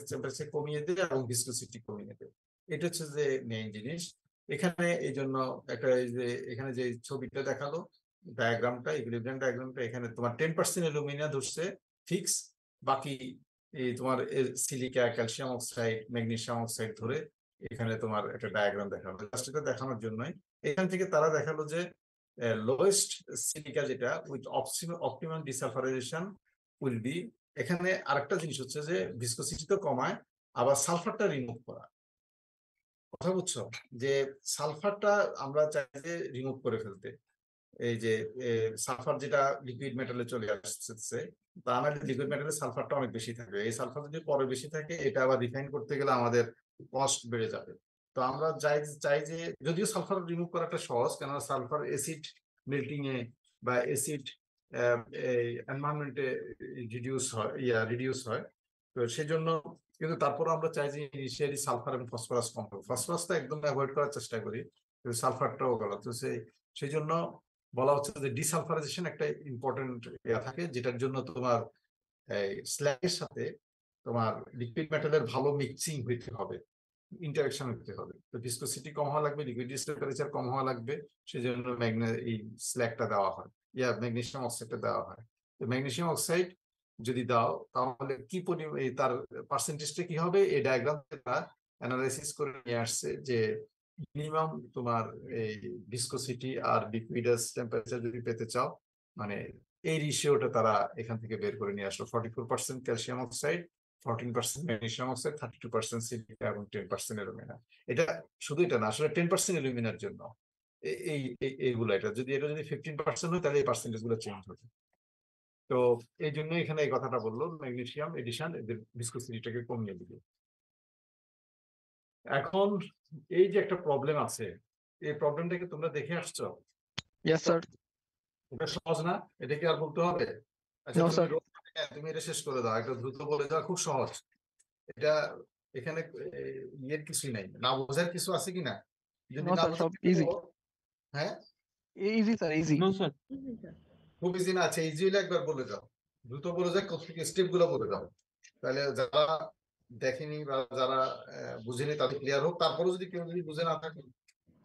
টেম্পারেচার কমিয়ে দেবে এবং ভিসকোসিটি কমিয়ে দেবে। এটা হচ্ছে যে মেইন জিনিস। এখানে এই জন্য একটা, এই যে এখানে যে ছবিটা দেখালো ডায়াগ্রামটা, ইকুইলিব্রিয়াম ডায়াগ্রামটা, এখানে তোমার 10% অ্যালুমিনিয়াম ধরছে ফিক্স, বাকি এই তোমার silica, calcium oxide, magnesium oxide ধরে এখানে তোমার একটা ডায়াগ্রাম দেখালো, জাস্ট এটা দেখানোর জন্যই। এখান থেকে তারা দেখালো যে লোয়েস্ট সিলিকা যেটা with optimum desulphurisation will be, এখানে আরেকটা জিনিস হচ্ছে যে ভিসকোসিটি তো কমায়, আবার সালফারটা রিমুভ করা। কথা বুঝছো? যে সালফারটা আমরা চাই যে রিমুভ করে ফেলতে, এই যে সালফার যেটা লিকুইড মেটালে চলে আসছে, তা আমাদের লিকুইড মেটালে সালফারটা অনেক বেশি থাকবে। এই সালফার যদি পরে বেশি থাকে, এটা আবার রিফাইন করতে গেলে আমাদের কস্ট বেড়ে যাবে। তো আমরা চাই যে, যদিও সালফার রিমুভ করাটা সহজ, কেননা সালফার অ্যাসিড মেল্টিং এ বা অ্যাসিড এনভায়রনমেন্টে রিডিউস হয়, তো সেই জন্য। কিন্তু তারপর আমরা চাই যে ইনিশিয়ালি সালফার এবং ফসফরাস কম হবে, ফসফরাসটা একদম অ্যাভয়েড করার চেষ্টা করি, কিন্তু সালফারটাও গলা। তো সেই জন্য বলা হচ্ছে যে ডিসালফারাইজেশন একটা ইম্পর্টেন্ট ইয়া থাকে, যেটার জন্য তোমার স্ল্যাগের সাথে তোমার লিকুইড মেটালের ভালো মিক্সিং হইতে হবে, ইন্টারেকশন হতে হবে। তো ভিসকোসিটি কম হওয়া লাগবে, লিকুইড টেম্পারেচার কম হওয়া লাগবে, সেই জন্য এই স্ল্যাগটা দেওয়া হয়, ম্যাগনেসিয়াম অক্সাইডটা দেওয়া হয়। তো ম্যাগনেসিয়াম অক্সাইড যদি দাও, তাহলে কি পরিমাণ তার পার্সেন্টেজটা কি হবে, এই ডায়াগ্রাম অ্যানালাইসিস করে নিয়ে আসছে যে মিনিমাম তোমার এই ভিসকোসিটি আর লিকুইডাস টেম্পারেচার যদি পেতে চাও, মানে এই রেশিওটা তারা এখান থেকে বের করে নিয়ে আসলো। 44% calcium oxide, 14% magnesium oxide, 32% silica এবং 10% অ্যালুমিনা। এটা শুধু এটা না, আসলে 10% অ্যালুমিনার জন্য এইগুলো, এটা যদি 15% হয়, তাহলে এই পার্সেন্টেজ গুলো চেঞ্জ হবে। তো এই জন্য এখানে এই কথাটা বললো, ম্যাগনেসিয়াম এডিশন এদের ভিসকোসিটিটাকে কমিয়ে দিবে। এখন এই যে একটা প্রবলেম আছে, এই প্রবলেমটাকে তোমরা দেখে আসছো? Yes sir. এটা সহজ না, এটা কি আর বলতে হবে? আচ্ছা, No, sir. তুমি এটা শেষ করে দাও, একটা দ্রুত বলে দেওয়া খুব সহজ। এটা এখানে ইয়ের কিছুই নাই, না বোঝার কিছু আছে কিনা? যদি No, না sir, বোঝার সব কিছু easy. বলো। হ্যাঁ, easy sir, easy. No sir. খুব ইজি না? আচ্ছা, ইজি হলে একবার বলে যাও, দ্রুত বলে যাও, স্টেপ গুলো বলে যাও, তাহলে যারা দেখেনি বা যারা বুঝেনি তাদের ক্লিয়ার হোক। তারপরে যদি কেউ যদি বুঝে না থাকে,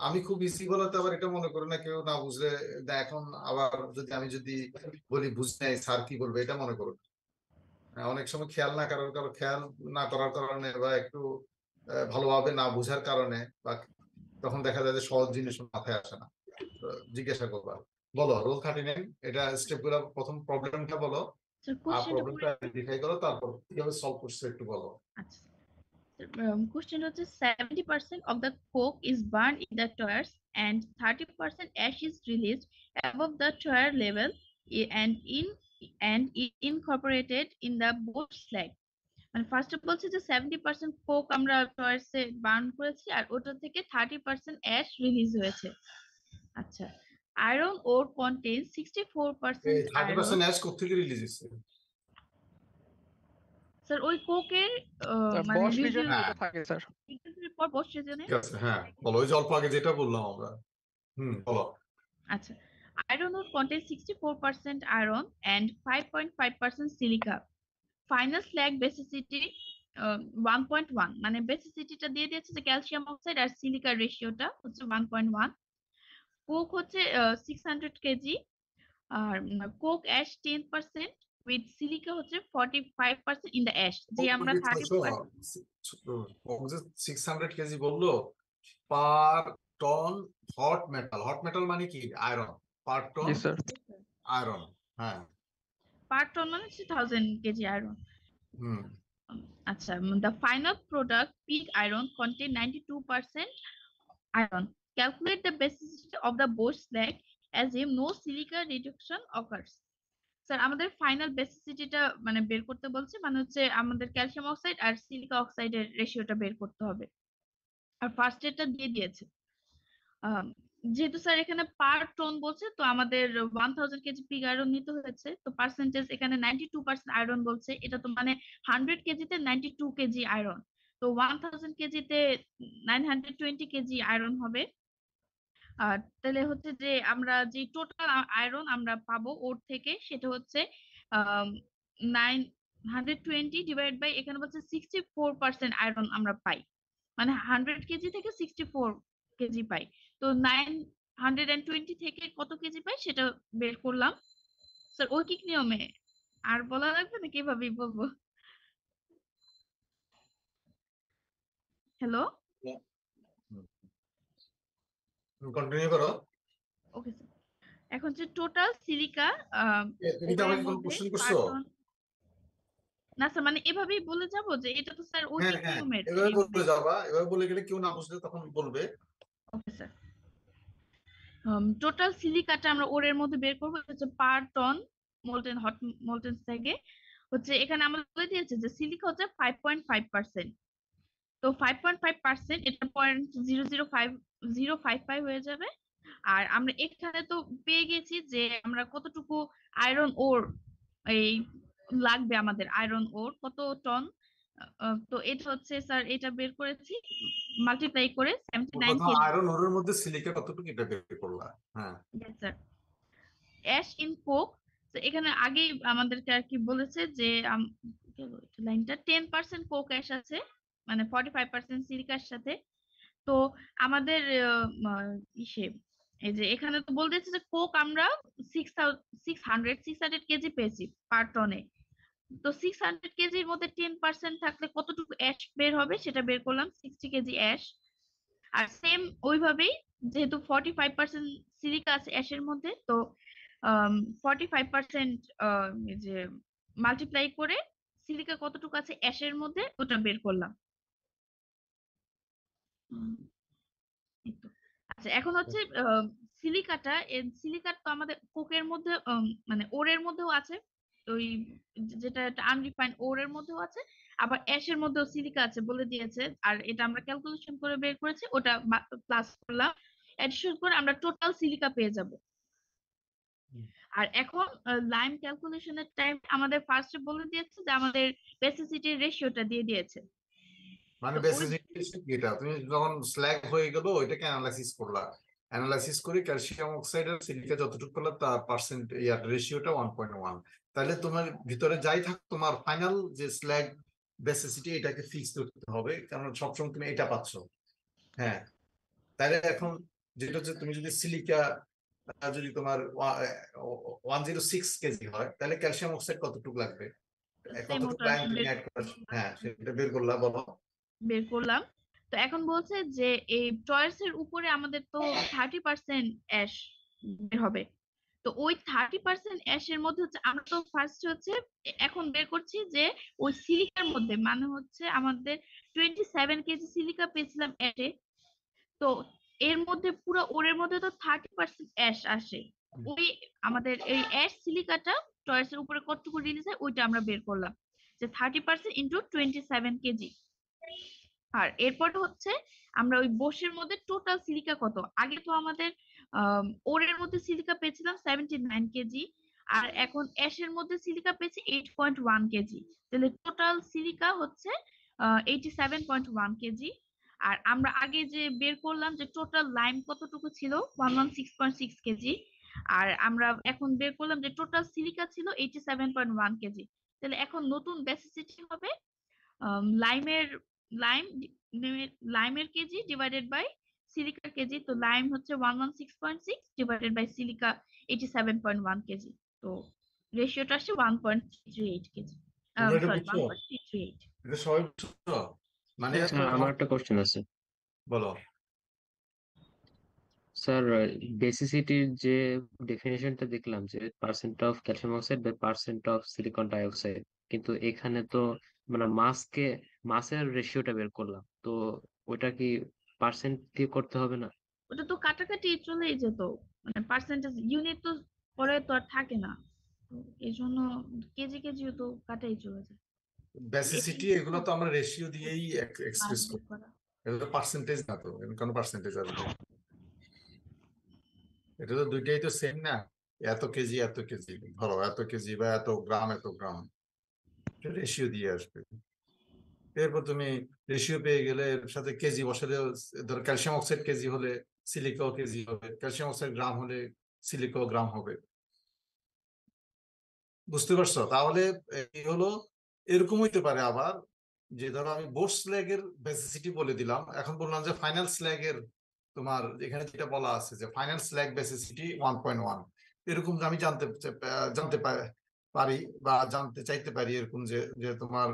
আমি খুব ইজি বলাতে আবার এটা মনে করি না কেউ না বুঝলে, এখন আবার আমি যদি বলি বুঝ নাই স্যার কি বলবে, এটা মনে করো। অনেক সময় খেয়াল না করার কারণে বা একটু ভালোভাবে না বুঝার কারণে, বা তখন দেখা যায় যে সহজ জিনিস মাথায় আসে না। জিজ্ঞাসা করবা, বলো রোল 39, এটা স্টেপ গুলো, প্রথম প্রবলেমটা বলো, আর প্রবলেমটা আইডেন্টিফাই করো, তারপর কিভাবে সলভ করছে একটু বলো। আচ্ছা, কোশ্চেন হচ্ছে 70% of the coke is burned in the tuers and 30% ash is released above the tuer level incorporated in the boat slag. মানে ফার্স্টে বলছে যে 70% কোক আমরা টয়ার্সে বার্ন করেছি আর ওটা থেকে 30% অ্যাশ রিলিজ হয়েছে। আচ্ছা, আয়রন ওর কন্টেইন 64% এই 30% আয়রন। অ্যাশ কোত্থেকে রিলিজ হচ্ছে? স্যার ওই কোকের মানে বস রিভিউ রিজনে ওটা থাকে স্যার। পর বস রিজনে। ঠিক আছে, হ্যাঁ বলো, ওই যে অল্প আগে যেটা বললাম আমরা। বলো। আচ্ছা, iron ore contains 64% iron and 5.5% silica. Final slag basicity 1.1, মানে বেসিসিটিটা দিয়ে দিয়েছে যে ক্যালসিয়াম অক্সাইড আর সিলিকার রেশিওটা হচ্ছে 1.1। কোক হচ্ছে 600 কেজি আর কোক অ্যাশ 10% উইথ সিলিকা হচ্ছে 45% ইন দ্য অ্যাশ, যে আমরা 30% 600 কেজি বললো per ton hot metal. Hot metal মানে কি? আয়রন পার টন জি স্যার। আয়রন। হ্যাঁ, পার টন মানে 1000 কেজি আয়রন। হুম আচ্ছা, the final product pig iron contain 92% iron. Calculate the basicity of the Bosch slag as if no silica reduction occurs. Sir আমাদের ফাইনাল বেসিসিটিটা মানে বের করতে বলছে, মানে হচ্ছে আমাদের ক্যালসিয়াম অক্সাইড আর সিলিকা অক্সাইডের রেশিওটা বের করতে হবে। আর ফার্স্ট এরটা দিয়ে দিয়েছে। যেহেতু স্যার এখানে পার টন বলছে, তো আমাদের 1000 কেজি পিগ আয়রন নিতে হয়েছে, তো পার্সেন্টেজ এখানে 92% আয়রন বলছে, এটা তো মানে 100 কেজিতে 92 কেজি আয়রন, তো 1000 কেজিতে 920 কেজি আয়রন হবে। আর তাহলে হচ্ছে যে আমরা যে টোটাল আয়রন আমরা পাবো ওর থেকে, সেটা হচ্ছে 920 ডিভাইড বাই, এখানে বলছে 64% আয়রন আমরা পাই, মানে 100 কেজি থেকে 64 কেজি পাই। তো 920 থেকে কত কেজি পাই সেটা বের করলাম। স্যার ঐকিক নিয়মে আর বলা লাগবে না, কিভাবে বলবো? হ্যালো, কন্টিনিউ করো। Okay sir. এখন যে টোটাল সিলিকা তুমি কি আমাকে কোনো কোশ্চেন করছো? না স্যার, মানে এভাবেই বলে যাব যে এটা তো স্যার হ্যাঁ ঐকিক হ্যাঁ, নিয়মের। এভাবে বলে যাবা, এভাবে বলে গেলে কেউ না বুঝলে তখন বলবে। ওকে স্যার, টোটাল সিলিকাটা আমরা ওরের মধ্যে বের করবো, হচ্ছে পার টন মোল্টেন হট মোল্টেন থেকে হচ্ছে, এখানে আমরা বলে দিয়েছে যে সিলিকা হচ্ছে 5.5%, তো 5.5% এটা 0.005 হয়ে যাবে। আর আমরা এখানে তো পেয়ে গেছি যে আমরা কতটুকু আয়রন ওর এই লাগবে, আমাদের আয়রন ওর কত টন। তো এটা হচ্ছে স্যার, এটা বের করেছি মাল্টিপ্লাই করে 79 প্রথম কেজি। আয়রন ওরের মধ্যে সিলিকা কতটুকু এটা বের করলা? হ্যাঁ, স্যার অ্যাশ ইন কোক, তো এখানে আগেই আমাদেরকে আর কি বলেছে যে লাইনটা 10% কোক অ্যাশ আছে, মানে 45% সিলিকার সাথে। তো আমাদের ইসে এই যে এখানে তো বলতেছে যে কোক আমরা 600 কেজি পেয়েছি পার টনে, তো 600 কেজির মধ্যে 10% থাকলে কতটুকু অ্যাশ বের হবে সেটা বের করলাম, 60 কেজি অ্যাশ। আর সেম ওইভাবেই যেহেতু 45% সিলিকা আছে অ্যাশের মধ্যে, তো 45% যে মাল্টিপ্লাই করে সিলিকা কতটুকু আছে অ্যাশের মধ্যে ওটা বের করলাম। এই তো। আচ্ছা, এখন হচ্ছে সিলিকাটা, সিলিকার তো আমাদের কোকের মধ্যে মানে ওরের মধ্যেও আছে, ওই যেটা আনরিফাইন্ড ওরের মধ্যেও আছে, আবার অ্যাশের মধ্যেও সিলিকা আছে বলে দিয়েছে, আর এটা আমরা ক্যালকুলেশন করে বের করেছি, ওটা প্লাস করলাম, এডিশন করে আমরা টোটাল সিলিকা পেয়ে যাব। আর এখন লাইম ক্যালকুলেশনের টাইম আমাদের ফার্স্টে বলে দিয়েছে যে আমাদের বেসিসিটির রেশিওটা দিয়ে দিয়েছে। মানে তো ওই বেসিসিটি কি? এটা তুমি যখন স্ল্যাগ হয়ে গেল ওইটাকে অ্যানালাইসিস করলা, অ্যানালাইসিস করে ক্যালসিয়াম অক্সাইড আর সিলিকা যতটুকু পেলো তার পার্সেন্ট ইয়ার রেশিওটা 1.1, তাহলে তোমার ভিতরে যাই থাক তোমার ফাইনাল যে স্ল্যাগ বেসিসিটি এটাকে ফিক্স করতে হবে, কারণ সবসময় তুমি এটা পাচ্ছ। হ্যাঁ, তাহলে এখন যেটা হচ্ছে তুমি যদি সিলিকা যদি তোমার 106 কেজি হয়, তাহলে ক্যালসিয়াম অক্সাইড কতটুকু লাগবে, সেম কতটুকু ওটা লাইন তুমি অ্যাড করো? হ্যাঁ, সেটা বের করলা, বলো। বের করলাম। তো এখন বলছে যে এই চয়েস এর উপরে আমাদের তো 30% অ্যাশ বের হবে, তো ওই 30% অ্যাশের মধ্যে হচ্ছে আমরা তো ফার্স্ট হচ্ছে এখন বের করছি যে ওই সিলিকার মধ্যে মানে হচ্ছে আমাদের 27 কেজি সিলিকা পেয়েছিলাম অ্যাশে। তো এর মধ্যে পুরো ওরের মধ্যে তো 30% অ্যাশ আসে। ওই আমাদের এই অ্যাশ সিলিকাটা টয়েসের উপরে কতটুকু রিলিজ হয় ওইটা আমরা বের করলাম যে 30% ইন্টু 27 কেজি। আর এরপর হচ্ছে আমরা ওই বোসের মধ্যে টোটাল সিলিকা কত, আগে তো আমাদের ওরের মধ্যে সিলিকা পেয়েছিলাম 79 কেজি, আর এখন অ্যাশের মধ্যে সিলিকা পেয়েছি 8.1 কেজি। তাহলে টোটাল সিলিকা হচ্ছে 87.1 কেজি। আর আমরা আগে যে বের করলাম যে টোটাল লাইম কতটুকু ছিল 116.6 কেজি, আর আমরা এখন বের করলাম যে টোটাল সিলিকা ছিল 87.1 কেজি। তাহলে এখন নতুন বেসিসিটি হবে লাইমের লাইম লাইমের কেজি ডিভাইডেড বাই সিলিকার কেজি। তো লাইম হচ্ছে 116.6 ডিভাইডেড বাই সিলিকা 87.1 কেজি। তো রেশিওটা আসছে 1.38 কেজি, তোমরা এটা সরি বুঝছো? 1.338। এটা সবাই বুঝছো? মানে এত স্যার আমার একটা কোশ্চেন আছে। বলো। স্যার বেসিসিটির যে ডেফিনেশনটা দেখলাম যে percent of calcium oxide by percent of silicon dioxide, কিন্তু এখানে তো মানে মাসের রেশিওটা বের করলাম, তো ওটা কি পার্সেন্ট দিয়ে করতে হবে না? ওটা তো কাটাকাটি চলেই যেত, মানে পার্সেন্টেজ ইউনিট তো পরে তো আর থাকে না, তো এই জন্য কেজি কেজিও তো কাটাই চলে যায়। বেসিসিটি এগুলো তো আমরা রেশিও দিয়েই এক্সপ্রেস মাস করি, করা। এটা তো পার্সেন্টেজ না, তো এখানে কোনো পার্সেন্টেজ আসবে? এটা তো দুইটাই তো সেম না, এত কেজি এত কেজি, ধরো এত কেজি বা এত গ্রাম, রেশিও দিয়ে আসবে। এরপর তুমি রেশিও পেয়ে গেলে এর সাথে কেজি বসালে, ধরো ক্যালসিয়াম অক্সাইড কেজি হলে সিলিকাও কেজি হবে, ক্যালসিয়াম অক্সাইড গ্রাম হলে সিলিকাও গ্রাম হবে। বুঝতে পারছো? তাহলে এই হলো, এরকম হইতে পারে আবার যে ধরো আমি বোস স্ল্যাগের বেসিসিটি বলে দিলাম, এখন বললাম যে ফাইনাল স্ল্যাগের তোমার এখানে যেটা বলা আছে যে ফাইনাল স্ল্যাগ বেসিসিটি 1.1, এরকম যে আমি পারি বা জানতে চাইতে পারি এরকম যে যে তোমার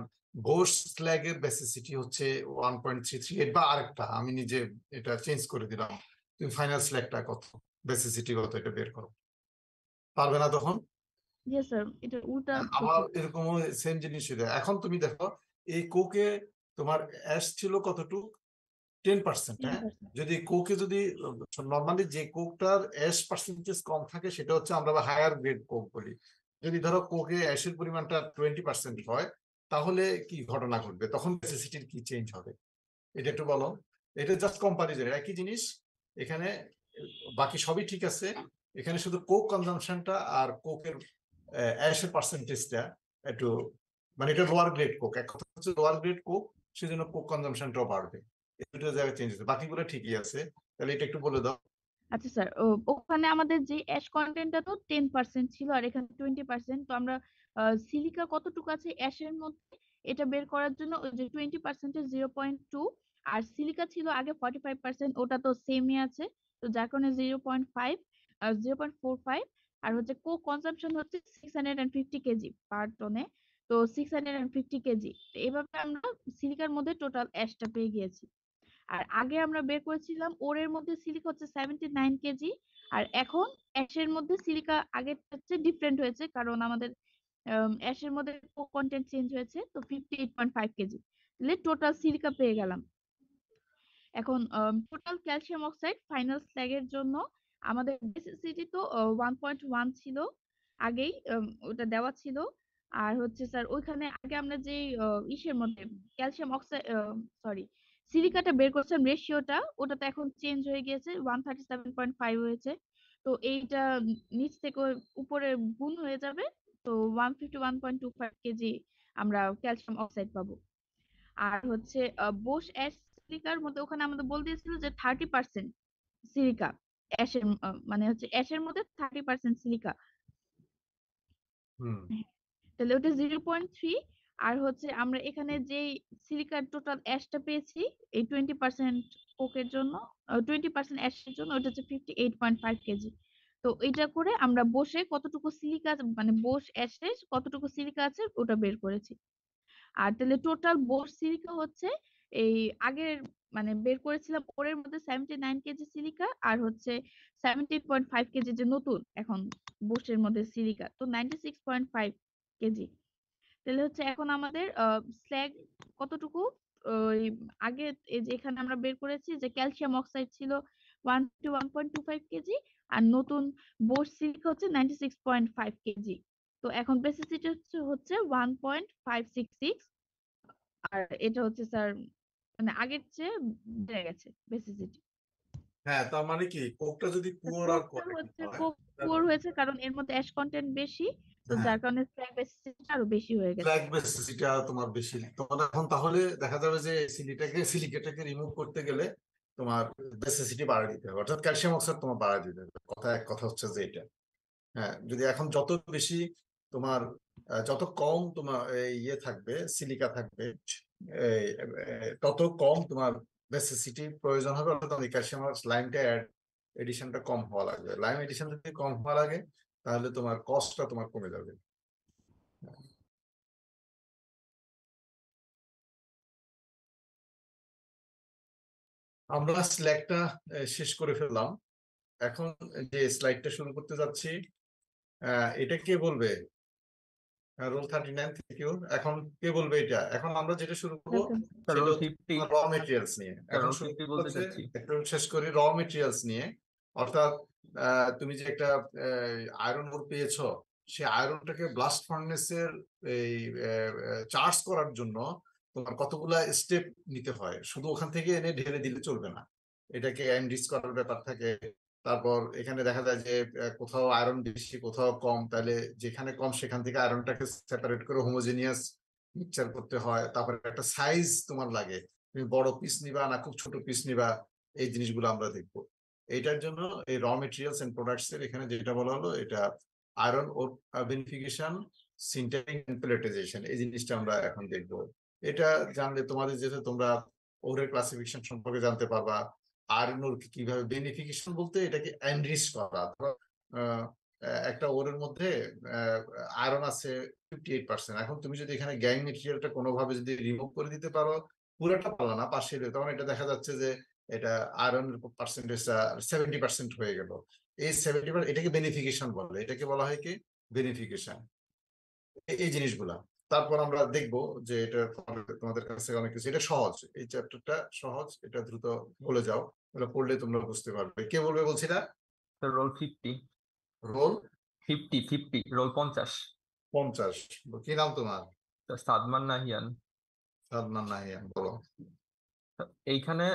বোস স্ল্যাগের বেসিসিটি হচ্ছে 1.338, বা আরেকটা আমি নিজে এটা চেঞ্জ করে দিলাম, তুমি ফাইনাল স্ল্যাগটা কত, বেসিসিটি কত, এটা বের করো। পারবে না তখন? ইয়েস স্যার, এটা উল্টা আবার প্রসেস। এরকম সেম জিনিস হয়ে যায়। এখন তুমি দেখো এই কোকে তোমার অ্যাশ ছিল কতটুক, 10%। হ্যাঁ, 10%। যদি কোকে যদি নর্মালি যে কোকটার অ্যাশ পার্সেন্টেজ কম থাকে সেটা হচ্ছে আমরা হায়ার গ্রেড কোক বলি। যদি ধরো কোকে অ্যাশের পরিমাণটা 20% হয়, তাহলে কি ঘটনা ঘটবে, তখন বেসিসিটির কি চেঞ্জ হবে এটা একটু বলো। এটা জাস্ট কম্পারিজন, একই জিনিস এখানে, বাকি সবই ঠিক আছে, এখানে শুধু কোক কনজাম্পশনটা আর কোকের অ্যাশের পার্সেন্টেজটা একটু, মানে এটা লোয়ার গ্রেড কোক, এক কথা হচ্ছে লোয়ার গ্রেড কোক, সেজন্য কোক কনজাম্পশনটাও বাড়বে, এই দুটো জায়গায় চেঞ্জ হচ্ছে, বাকিগুলো ঠিকই আছে। তাহলে এটা একটু বলে দাও। আচ্ছা স্যার, ওখানে আমাদের যে অ্যাশ কন্টেন্টটা তো 10% ছিল আর এখানে 20%। তো আমরা সিলিকা কতটুকু আছে অ্যাশের মধ্যে এটা বের করার জন্য ওই যে 20% 0.2, আর সিলিকা ছিল আগে 45%, ওটা তো সেমই আছে, তো যার কারণে 0.5 0.45। আর হচ্ছে কো কনজাম্পশন হচ্ছে 650 কেজি পার টনে, তো 650 কেজি। এভাবে আমরা সিলিকার মধ্যে টোটাল অ্যাশটা পেয়ে গিয়েছি। আর আগে আমরা বের করেছিলাম ওরের মধ্যে সিলিকা হচ্ছে 79 কেজি, আর এখন অ্যাশের মধ্যে সিলিকা আগের হচ্ছে ডিফারেন্ট হয়েছে কারণ আমাদের অ্যাশের মধ্যে কন্টেন্ট চেঞ্জ হয়েছে, তো 58.5 কেজি। তাহলে টোটাল সিলিকা পেয়ে গেলাম। এখন টোটাল ক্যালসিয়াম অক্সাইড ফাইনাল স্ল্যাগের জন্য আমাদের বেসিসিটি তো 1.1 ছিল আগেই, ওটা দেওয়া ছিল। আর হচ্ছে স্যার ওইখানে আগে আমরা যে ইসের মধ্যে ক্যালসিয়াম অক্সাইড সরি সিলিকাটা বের করছিলাম রেশিওটা, ওটা তো এখন চেঞ্জ হয়ে গিয়েছে 137.5 হয়েছে। তো এইটা নিচ থেকে উপরে গুণ হয়ে যাবে, তো 151.25 কেজি আমরা ক্যালসিয়াম অক্সাইড পাবো। আর হচ্ছে বোস অ্যাশ সিলিকার মধ্যে ওখানে আমাদের বলে দিয়েছিল যে 30% সিলিকা অ্যাশের, মানে হচ্ছে অ্যাশের মধ্যে 30% সিলিকা। হুম। তাহলে ওটা 0.3। আর হচ্ছে আমরা এখানে যে সিলিকার টোটাল অ্যাশটা পেয়েছি এই 20% কোকের জন্য, 20% অ্যাশের জন্য, ওটা হচ্ছে 58.5 কেজি। তো এটা করে আমরা বসে কতটুকু সিলিকা মানে বোস অ্যাশে কতটুকু সিলিকা আছে ওটা বের করেছি। আর তাহলে টোটাল বোর সিলিকা হচ্ছে এই আগের মানে বের করেছিলাম ওরের মধ্যে 79 কেজি সিলিকা আর হচ্ছে 17.5 কেজি যে নতুন এখন বুশের মধ্যে সিলিকা, তো 96.5 কেজি। তাহলে হচ্ছে এখন আমাদের স্ল্যাগ কতটুকু? ওই আগে এই যে এখানে আমরা বের করেছি যে ক্যালসিয়াম অক্সাইড ছিল 1 to 1.25 কেজি আর নতুন বোর সিলিকা হচ্ছে 96.5 কেজি। তো এখন বেসিসিটি হচ্ছে 1.566 আর এটা হচ্ছে স্যার মানে আগের চেয়ে বেড়ে গেছে বেসিসিটি। হ্যাঁ, তার মানে কি কোকটা যদি পুয়ার আর কোকটা কোয়ালিটি হচ্ছে হয় কোক পুয়ার হয়েছে কারণ এর মধ্যে অ্যাশ কন্টেন্ট বেশি, তো হ্যাঁ, যার কারণে স্ল্যাগ বেসিসিটি আরো বেশি হয়ে গেছে। ফ্ল্যাগ বেসিসিটা তোমার বেশি, তোমার এখন তাহলে দেখা যাবে যে সিলিকেটাকে রিমুভ করতে গেলে তোমার বেসিসিটি বাড়ায় দিতে হবে, অর্থাৎ ক্যালসিয়াম অক্সাইড তোমার বাড়ায় দিতে হবে। কথা হচ্ছে যে এটা, হ্যাঁ, যদি এখন যত বেশি তোমার যত কম তোমার ইয়ে থাকবে, সিলিকা থাকবে, তত কম তোমার বেসিসিটি প্রয়োজন হবে, অর্থাৎ তোমার ক্যালসিয়াম লাইমটা এডিশনটা কম হওয়া লাগবে। লাইম এডিশন যদি কম হওয়া লাগে তাহলে তোমার কস্টটা তোমার কমে যাবে। আমরা স্ল্যাগটা শেষ করে ফেললাম। এখন যে স্লাইডটা শুরু করতে যাচ্ছি, এটা কে বলবে? রোল 39 থেকে এখন কে বলবে এটা? এখন আমরা যেটা শুরু করবো স্যার সেটা রোল হচ্ছে 50 র মেটেরিয়ালস নিয়ে। স্যার এখন রোল শুরু 50 বলতে হচ্ছে, চাচ্ছি। একটু শেষ করি র মেটেরিয়ালস নিয়ে। অর্থাৎ তুমি যে একটা আয়রন ওর পেয়েছো, সেই আয়রনটাকে ব্লাস্ট ফার্নেসের এই চার্জ করার জন্য তোমার কতগুলা স্টেপ নিতে হয়, শুধু ওখান থেকে এনে ঢেলে দিলে চলবে না, এটাকে এনরিচ করার ব্যাপার থাকে। তারপর এখানে দেখা যায় যে কোথাও আয়রন বেশি কোথাও কম, তাহলে যেখানে কম সেখান থেকে আয়রনটাকে সেপারেট করে হোমোজেনিয়াস মিক্সচার করতে হয়। তারপরে একটা সাইজ তোমার লাগে, তুমি বড় পিস নিবা না খুব ছোট পিস নিবা, এই জিনিসগুলো আমরা দেখবো। এইটার জন্য এই র মেটেরিয়ালস এন্ড প্রোডাক্টস এর এখানে যেটা বলা হলো, এটা আয়রন ওর বেনিফিকেশন, সিন্টারিং এন্ড পেলেটাইজেশন, এই জিনিসটা আমরা এখন দেখবো। এটা জানলে তোমাদের যেহেতু তোমরা ওরের ক্লাসিফিকেশন সম্পর্কে জানতে পারবা। আয়রন ওর কিভাবে বেনিফিকেশন বলতে এটাকে এনরিচ করা, ধরো একটা ওরের মধ্যে আয়রন আছে 58%, এখন তুমি যদি এখানে গ্যাং মেটেরিয়ালটা কোনোভাবে যদি রিমুভ করে দিতে পারো, পুরোটা পারলা না পাশে, তখন এটা দেখা যাচ্ছে যে এটা আয়রন পার্সেন্টেজটা 70% হয়ে গেল। এই 70% এটাকে বেনিফিকেশন বলে, এটাকে বলা হয় কি বেনিফিকেশন, এই জিনিসগুলা। তারপর আমরা দেখবো যে এটা তোমাদের কাছে অনেক কিছু, এটা সহজ, এই চ্যাপ্টারটা সহজ, এটা দ্রুত বলে যাও, এটা পড়লে তোমরা বুঝতে পারবে। কে বলবে বলছি না? Sir roll 50 roll 50 roll 50। 50। কি নাম তোমার? স্যার সাদমান নাহিয়ান। সাদমান নাহিয়ান, বলো। এইখানে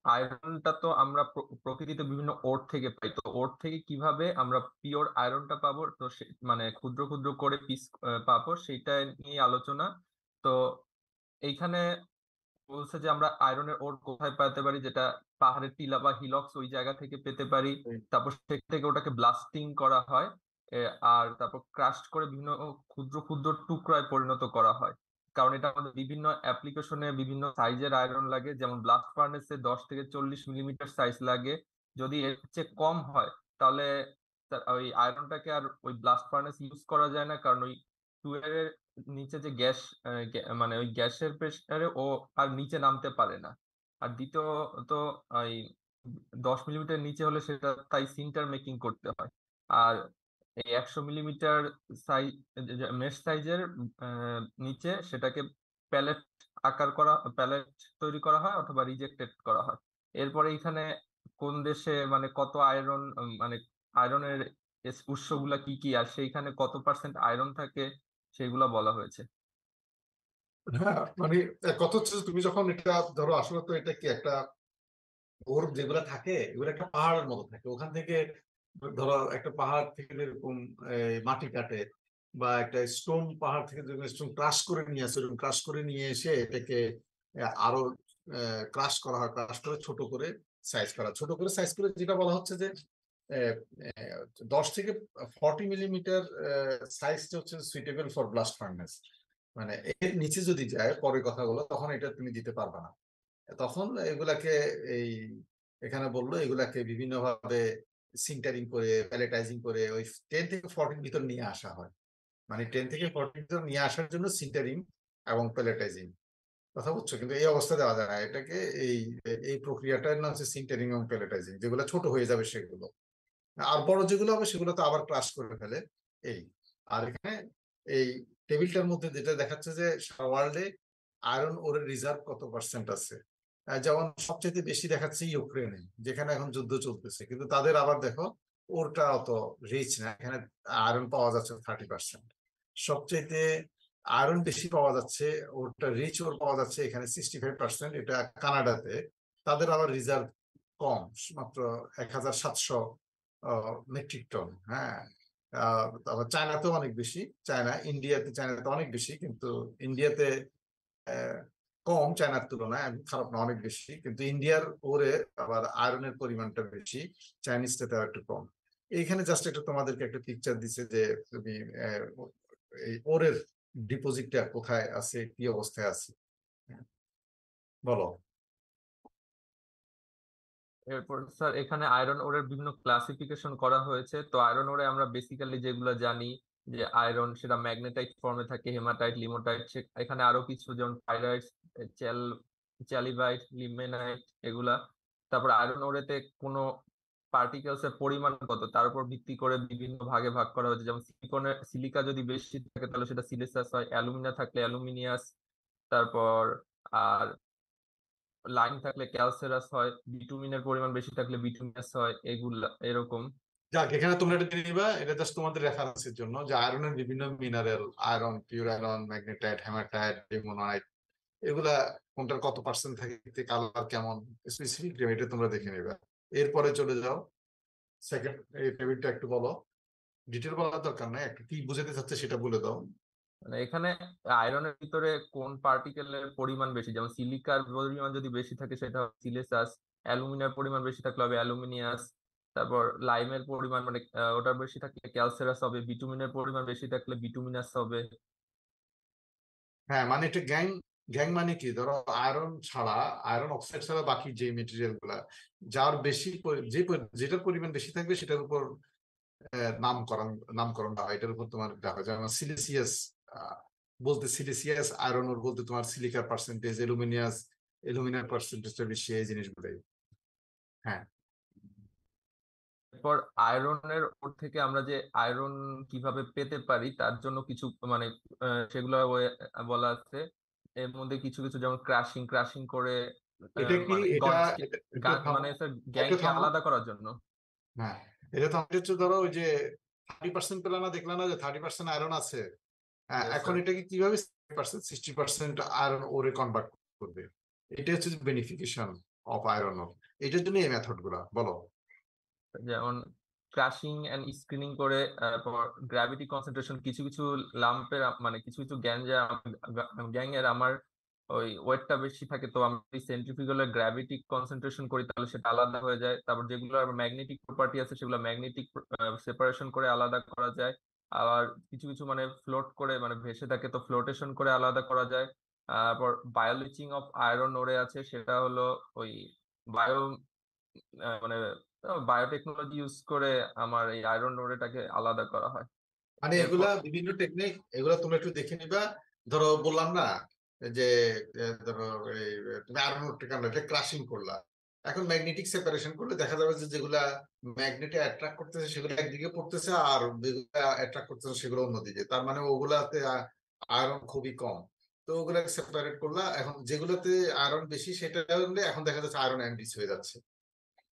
আয়রনটা তো আমরা প্রকৃতিতে বিভিন্ন ওর থেকে পাই, তো ওর থেকে কিভাবে আমরা পিওর আয়রনটা পাবো, তো মানে ক্ষুদ্র ক্ষুদ্র করে পিস পাবো, সেটা নিয়ে আলোচনা। তো এইখানে বলছে যে আমরা আয়রনের ওর কোথায় পেতে পারি, যেটা পাহাড়ের টিলা বা হিলক্স ওই জায়গা থেকে পেতে পারি। তারপর সেখান থেকে ওটাকে ব্লাস্টিং করা হয়, আর তারপর ক্রাশ করে বিভিন্ন ক্ষুদ্র ক্ষুদ্র টুকরায় পরিণত করা হয়। কারণ এটা আমাদের বিভিন্ন অ্যাপ্লিকেশনে বিভিন্ন সাইজের আয়রন লাগে, যেমন ব্লাস্ট ফার্নেসে 10 থেকে 40 মিলিমিটার সাইজ লাগে। যদি এর চেয়ে কম হয় তাহলে ওই আয়রনটাকে আর ওই ব্লাস্ট ফার্নেস ইউজ করা যায় না, কারণ ওই টুয়েলের নিচে যে গ্যাস, মানে ওই গ্যাসের প্রেসারে ও আর নিচে নামতে পারে না। আর দ্বিতীয়ত ওই 10 মিলিমিটার নিচে হলে সেটা তাই সিন্টার মেকিং করতে হয়। আর এই 100 মিলিমিটার সাইজ মেশ সাইজের নিচে সেটাকে প্যালেট প্যালেট তৈরি করা হয় অথবা রিজেক্টেড করা হয়। এরপরে এখানে কোন দেশে মানে কত আয়রন, মানে আয়রনের উৎসগুলা কি কি আর সেইখানে কত পার্সেন্ট আয়রন থাকে সেগুলা বলা হয়েছে। হ্যাঁ, মানে কত হচ্ছে যে তুমি যখন এটা ধরো, আসলে তো এটা কি একটা ওর যেগুলো থাকে এগুলো একটা পাহাড়ের মতো থাকে, ওখান থেকে ধরো একটা পাহাড় থেকে এরকম মাটি কাটে, বা একটা স্টোন পাহাড় থেকে স্টোন ক্রাশ করে নিয়ে আসে, এরকম ক্রাশ করে নিয়ে এসে এটাকে আরো ক্রাশ করা হয়, ক্রাশ করে ছোট করে সাইজ করে যেটা বলা হচ্ছে যে 10 থেকে 40 মিলিমিটার সাইজটা হচ্ছে সুইটেবল ফর ব্লাস্ট ফার্নেস। মানে এর নিচে যদি যায় পরে কথাগুলো, তখন এটা তুমি দিতে পারবে না। তখন এগুলাকে এই এখানে বললো এগুলাকে বিভিন্ন ভাবে সিন্টারিং করে প্যালেটাইজিং করে ওই 10 থেকে 14 ভিতর নিয়ে আসা হয়। মানে 10 থেকে 14 ভিতর নিয়ে আসার জন্য সিন্টারিং এবং প্যালেটাইজিং কথা বুঝছো, কিন্তু এই অবস্থা দেওয়া যায় না এটাকে। এই এই প্রক্রিয়াটার নাম হচ্ছে সিন্টারিং এবং প্যালেটাইজিং। যেগুলো ছোট হয়ে যাবে সেগুলো, আর বড় যেগুলো হবে সেগুলো তো আবার ক্রাশ করে ফেলে। এই আর এখানে এই টেবিলটার মধ্যে যেটা দেখাচ্ছে যে সারা ওয়ার্ল্ডে আয়রন ওরের রিজার্ভ কত পার্সেন্ট আছে। যেমন সবচেয়ে বেশি দেখাচ্ছে ইউক্রেনে, যেখানে এখন যুদ্ধ চলতেছে, কিন্তু তাদের আবার দেখো ওরটা অত রিচ না, এখানে আয়রন পাওয়া যাচ্ছে 30%। সবচেয়ে আয়রন বেশি পাওয়া যাচ্ছে, ওরটা রিচ ওর পাওয়া যাচ্ছে এখানে 65%, এটা কানাডাতে। তাদের আবার রিজার্ভ কম, মাত্র 1700 মেট্রিক টন। হ্যাঁ, আবার চায়নাতেও অনেক বেশি, চায়নাতে অনেক বেশি, কিন্তু ইন্ডিয়াতে কম চায়নার তুলনায়, খারাপ না, অনেক বেশি। কিন্তু ইন্ডিয়ার ওরে আবার আয়রনের পরিমাণটা বেশি, চাইনিজটাতে একটু কম। এইখানে জাস্ট একটা তোমাদেরকে একটা পিকচার দিচ্ছে যে তুমি এই ওরের ডিপোজিটটা কোথায় আছে, কি অবস্থায় আছে। বলো। এরপর স্যার এখানে আয়রন ওরের বিভিন্ন ক্লাসিফিকেশন করা হয়েছে। তো আয়রন ওরে আমরা বেসিক্যালি যেগুলো জানি যে আয়রন, সেটা ম্যাগনেটাইট ফর্মে থাকে, হেমাটাইট, লিমোটাইট। এখানে আরো কিছু যেমন পাইরাইট, চ্যালিবাইট, লিমেনাইট, এগুলা। তারপর আয়রন ওরেতে কোনো পার্টিকেলস এর পরিমাণ কত তার উপর ভিত্তি করে বিভিন্ন ভাগে ভাগ করা হয়েছে। যেমন সিলিকা যদি বেশি থাকে তাহলে সেটা সিলিসাস হয়, অ্যালুমিনা থাকলে অ্যালুমিনিয়াস, তারপর আর লাইন থাকলে ক্যালসেরাস হয়, বিটুমিনের পরিমাণ বেশি থাকলে বিটুমিনাস হয়, এগুলা এরকম। যাক, এখানে তোমরা এটা দিয়ে নিবা, এটা জাস্ট তোমাদের রেফারেন্সের জন্য, যে আয়রনের বিভিন্ন mineral, iron, pure iron, magnetite, hematite, limonite, এগুলা কোনটার কত পার্সেন্ট থাকে, কালার কেমন, স্পেসিফিক এটা তোমরা দেখে নিবা। এরপরে চলে যাও সেকেন্ড, এই টেবিলটা একটু বলো। ডিটেল বলার দরকার নাই, একটু কি বুঝাতে চাচ্ছে সেটা বলে দাও। মানে এখানে আয়রনের ভিতরে কোন পার্টিকেলের পরিমাণ বেশি, যেমন সিলিকার পরিমাণ যদি বেশি থাকে সেটা হবে সিলিসাস, অ্যালুমিনিয়ার পরিমাণ বেশি থাকলে হবে অ্যালুমিনিয়াস, তারপর লাইমের পরিমাণ মানে ওটা বেশি থাকলে ক্যালসেরাস হবে, বিটুমিনের পরিমাণ বেশি থাকলে বিটুমিনাস হবে। হ্যাঁ, মানে এটা গ্যাং, গ্যাং মানে কি, ধরো আয়রন ছাড়া, আয়রন অক্সাইড ছাড়া বাকি যে মেটেরিয়াল গুলা, যার বেশি যেটার পরিমাণ বেশি থাকবে সেটার উপর নামকরণ নামকরণ দেওয়া হয়। এটার উপর তোমার দেখা যায়, যেমন সিলিসিয়াস বলতে সিলিসিয়াস, আয়রন ওর বলতে তোমার সিলিকার পার্সেন্টেজ, অ্যালুমিনার পার্সেন্টেজটা বেশি, এই জিনিসগুলোই। হ্যাঁ, এরপর আয়রনের ওর থেকে আমরা যে আয়রন কিভাবে পেতে পারি তার জন্য কিছু মানে সেগুলো বলা আছে। এর মধ্যে কিছু কিছু যেমন ক্রাশিং করে এটা কি, মানে এটা গঞ্জকে একটু থামো, মানে একটু গ্যাংকে থামো। আলাদা করার জন্য। হ্যাঁ, এটা তো আমাদের হচ্ছে, ধরো ওই যে 30% পেলে না, দেখলাম না যে 30% আয়রন আছে। হ্যাঁ, Yes, এখন sir. এটাকে কিভাবে 60% আয়রন ওরে কনভার্ট করবে, এটা হচ্ছে বেনিফিকেশন অফ আয়রন ওর। এটার জন্য এই মেথড গুলা বলো। যেমন ক্রাশিং এন্ড স্ক্রিনিং করে, তারপর গ্র্যাভিটি কনসেন্ট্রেশন, কিছু কিছু লাম্পের মানে কিছু কিছু গ্যাংয়ের আমার ওই ওয়েটটা বেশি থাকে, তো আমি সেন্ট্রিফিউগালের গ্র্যাভিটি কনসেন্ট্রেশন করি তাহলে সেটা আলাদা হয়ে যায়। তারপর যেগুলো ম্যাগনেটিক প্রপার্টি আছে সেগুলো ম্যাগনেটিক সেপারেশন করে আলাদা করা যায়। আবার কিছু কিছু মানে ফ্লোট করে মানে ভেসে থাকে, তো ফ্লোটেশন করে আলাদা করা যায়। তারপর বায়োলিচিং অফ আয়রন ওরে আছে, সেটা হলো ওই বায়ো মানে বায়োটেকনোলজি ইউজ করে আমার এই আয়রন ওরেটাকে আলাদা করা হয়। মানে এগুলা এরপর বিভিন্ন টেকনিক, এগুলা তোমরা একটু দেখে নিবা। ধরো বললাম না যে ধরো এই তুমি আয়রন ওরটা ক্রাশিং করলা, এখন ম্যাগনেটিক সেপারেশন করলে দেখা যাবে যে যেগুলা ম্যাগনেটে অ্যাট্রাক্ট করতেছে সেগুলো একদিকে পড়তেছে, আর যেগুলা অ্যাট্রাক্ট করতেছে সেগুলো অন্যদিকে, তার মানে ওগুলাতে আয়রন খুবই কম। তো ওগুলা সেপারেট করলা, এখন যেগুলাতে আয়রন বেশি সেটা হলে এখন দেখা যাচ্ছে আয়রন অ্যান্টিস হয়ে যাচ্ছে।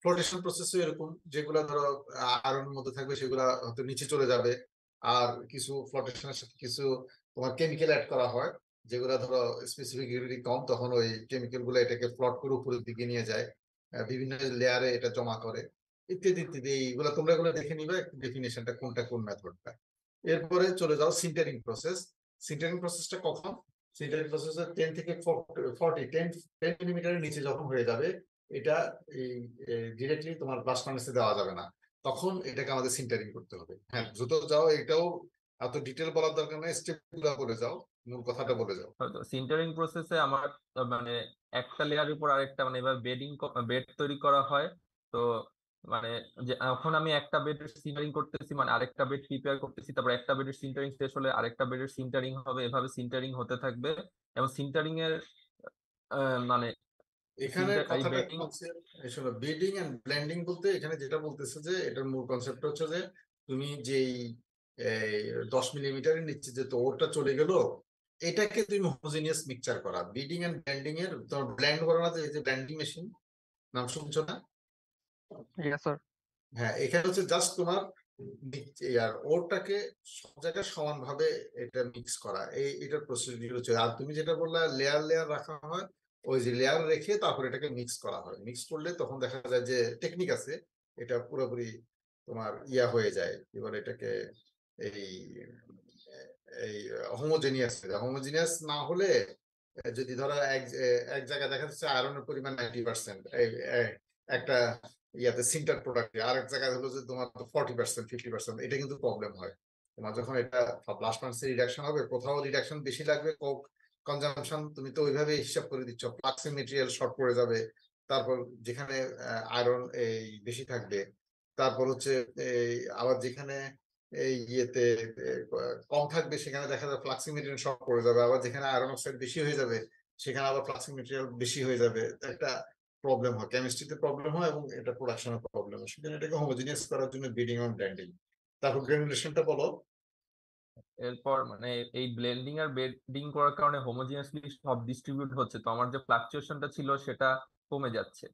ফ্লোটেশন প্রসেসও এরকম, যেগুলা ধরো আয়রনের মধ্যে থাকবে সেগুলা হয়তো নিচে চলে যাবে, আর কিছু ফ্লোটেশনের সাথে কিছু তোমার কেমিক্যাল অ্যাড করা হয়, যেগুলা ধরো স্পেসিফিক কম, তখন ওই কেমিক্যাল গুলো এটাকে ফ্লট করে উপরের দিকে নিয়ে যায়, বিভিন্ন লেয়ারে এটা জমা করে, ইত্যাদি ইত্যাদি। এইগুলো তোমরা এগুলো দেখে নিবে ডেফিনেশনটা কোনটা কোন মেথডটা। এরপরে চলে যাও সিন্টারিং প্রসেস। সিন্টারিং প্রসেসটা কখন, সিন্টারিং প্রসেস 10 থেকে 10 মিলিমিটারের নিচে যখন হয়ে যাবে, এটা এই ডিরেক্টলি তোমার ব্লাস্ট ফার্নেসে দেওয়া যাবে না, তখন এটাকে আমাদের সিন্টারিং করতে হবে। হ্যাঁ, দ্রুত যাও, এটাও এত ডিটেল বলার দরকার নেই, স্টেপ গুলো বলে যাও, মূল কথাটা বলে যাও। হয়তো সিন্টারিং প্রসেসে আমার মানে একটা লেয়ারের উপর আরেকটা মানে এবার বেড তৈরি করা হয়। তো মানে যে এখন আমি একটা বেডের সিন্টারিং করতেছি, মানে আরেকটা বেড প্রিপেয়ার করতেছি, তারপর একটা বেডের সিন্টারিং শেষ হলে আরেকটা বেডের সিন্টারিং হবে, এভাবে সিন্টারিং হতে থাকবে। এবং সিন্টারিং এর মানে এখানে এই কথাটা বেডিং হচ্ছে শোনো, বিডিং এন্ড ব্লেন্ডিং বলতে এখানে যেটা বলতেছে যে এটার মূল কনসেপ্ট হচ্ছে যে তুমি যেই 10 মিলিমিটারের নিচে যে তোরটা চলে গেল, এটাকে তুমি হোমোজেনিয়াস মিক্সচার করা। বিডিং এন্ড ব্লেন্ডিং এর তোমার ব্লেন্ড করা না, যে ব্লেন্ডিং মেশিন নাম শুনছো না? Yes, sir. হ্যাঁ, এখানে হচ্ছে জাস্ট তোমার আর ওরটাকে সব জায়গায় সমানভাবে এটা মিক্স করা, এটার প্রসিডিউর হচ্ছে। আর তুমি যেটা বললা লেয়ার লেয়ার রাখা হয়, ওই যে লেয়ার রেখে তারপর এটাকে মিক্স করা হয়। মিক্স করলে তখন দেখা যায় যে টেকনিক আছে, এটা পুরোপুরি তোমার ইয়া হয়ে যায়, কি বলে এটাকে, এই এই হোমোজেনিয়াস হোমোজেনিয়াস না হলে, যদি ধরো এক জায়গায় দেখা যাচ্ছে আয়রনের পরিমাণ 90%, একটা ইয়াতে সিন্টার প্রোডাক্টে, আর এক জায়গায় হলো যে তোমার 40% 50%, এটা কিন্তু প্রবলেম হয়। তোমার যখন এটা ব্লাস্ট ফার্নাসে রিডাকশন হবে, কোথাও রিডাকশন বেশি লাগবে, কোক কনজাম্পশন তুমি তো ওইভাবে হিসাব করে দিচ্ছ, ফ্লাক্সিং মেটেরিয়াল শর্ট পড়ে যাবে। তারপর যেখানে আয়রন এই বেশি থাকবে, তারপর হচ্ছে এই আবার যেখানে এই ইয়েতে কম থাকবে, সেখানে দেখা যাবে ফ্লাক্সিং মেটেরিয়াল শর্ট পড়ে যাবে। আবার যেখানে আয়রন অক্সাইড বেশি হয়ে যাবে, সেখানে আবার ফ্লাক্সিং মেটেরিয়াল বেশি হয়ে যাবে। একটা প্রবলেম হয়, কেমিস্ট্রিতে প্রবলেম হয়, এবং এটা প্রোডাকশনের প্রবলেম হয়। সেজন্য এটাকে হোমোজেনিয়াস করার জন্য বিডিং এবং ব্লেন্ডিং। তারপর গ্রানুলেশনটা বলো। এরপর মানে এই ব্লেন্ডিং আর বেডিং করার কারণে হোমোজিনিয়াসলি সব ডিস্ট্রিবিউট হচ্ছে, তো আমার যে ফ্লাকচুয়েশনটা ছিল সেটা কমে যাচ্ছে।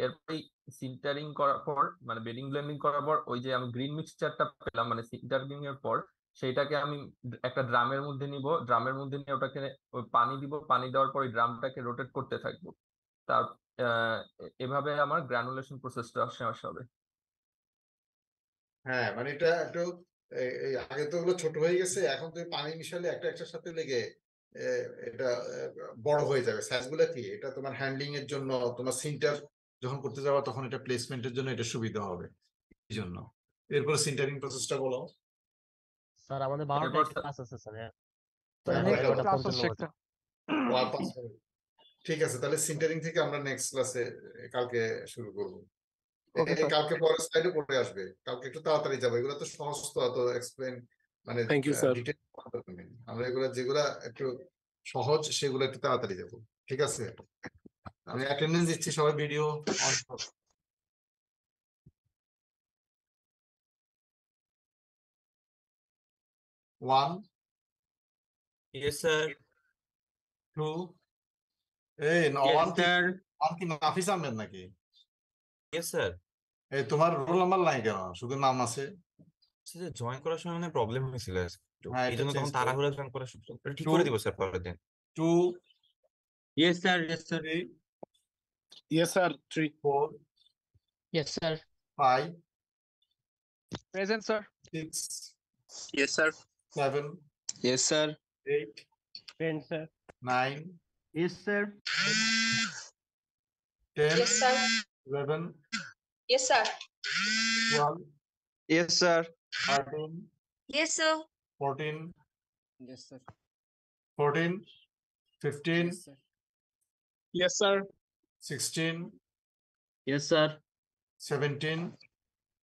এরপর সিন্টারিং করার পর মানে বেডিং ব্লেন্ডিং করার পর ওই যে আমি গ্রিন মিক্সচারটা পেলাম মানে সিন্টারিং এর পর, সেইটাকে আমি একটা ড্রামের মধ্যে নিব, ড্রামের মধ্যে নিয়ে ওটাকে ওই পানি দিব, পানি দেওয়ার পর ওই ড্রামটাকে রোটেট করতে থাকবো। তার এভাবে আমার গ্রানুলেশন প্রসেসটা শেষ হবে। হ্যাঁ, মানে এটা একটু আগে তো ওগুলো ছোট হয়ে গেছে, এখন তুমি পানি মিশালে একটা একটার সাথে লেগে এটা বড় হয়ে যাবে সাইজ গুলা। কি এটা তোমার হ্যান্ডলিং এর জন্য, তোমার সিন্টার যখন করতে যাওয়া তখন এটা প্লেসমেন্টের জন্য এটা সুবিধা হবে এই জন্য। এরপর সিন্টারিং প্রসেসটা বলো। স্যার আমাদের 12টায় এরপর একটা ক্লাস আছে স্যার। Sir, হ্যাঁ, next হ্যাঁ, 11টা class 55 হচ্ছে একটা। ও আর 5 মিনিট। ঠিক আছে, তাহলে সিন্টারিং থেকে আমরা নেক্সট ক্লাসে কালকে শুরু করবো। Okay, sir. কালকে পরের স্লাইডে পড়ে আসবে, কালকে একটু তাড়াতাড়ি যাবো। এগুলো তো সহজ, তো অত এক্সপ্লেন মানে থ্যাংক ইউ স্যার। ডিটেইল আমরা এগুলো যেগুলা একটু সহজ সেগুলো একটু তাড়াতাড়ি যাবো। ঠিক আছে, আমি অ্যাটেন্ডেন্স দিচ্ছি, সবাই ভিডিও অন করো। 1 Yes, sir. 2 এই Yes, ওয়ান কি, sir. ওয়ান কি নাফিস আহমেদ নাকি? Yes, sir. এই তোমার রোল নাম্বার নাই কেন, শুধু নাম আছে? জয়েন করার সময় মানে প্রবলেম হয়েছিল একটু। হ্যাঁ, এই এটা জন্য চেঞ্জ তখন করো। তাড়াহুড়া জয়েন করা এটা ঠিক 2 করে দিব স্যার পরের দিন। 2 Yes, sir. Yes, sir. 3 yes sir 3 4 Yes, sir. 5 Present, sir. 6 Yes, sir. 7 Yes, sir. 8 Present, sir. 9 Yes, sir. 10 Yes, sir. 11 Yes, sir. 12 Yes, sir. 13 Yes, sir. 14 Yes, sir. 14 15 yes sir 16 Yes, sir. 17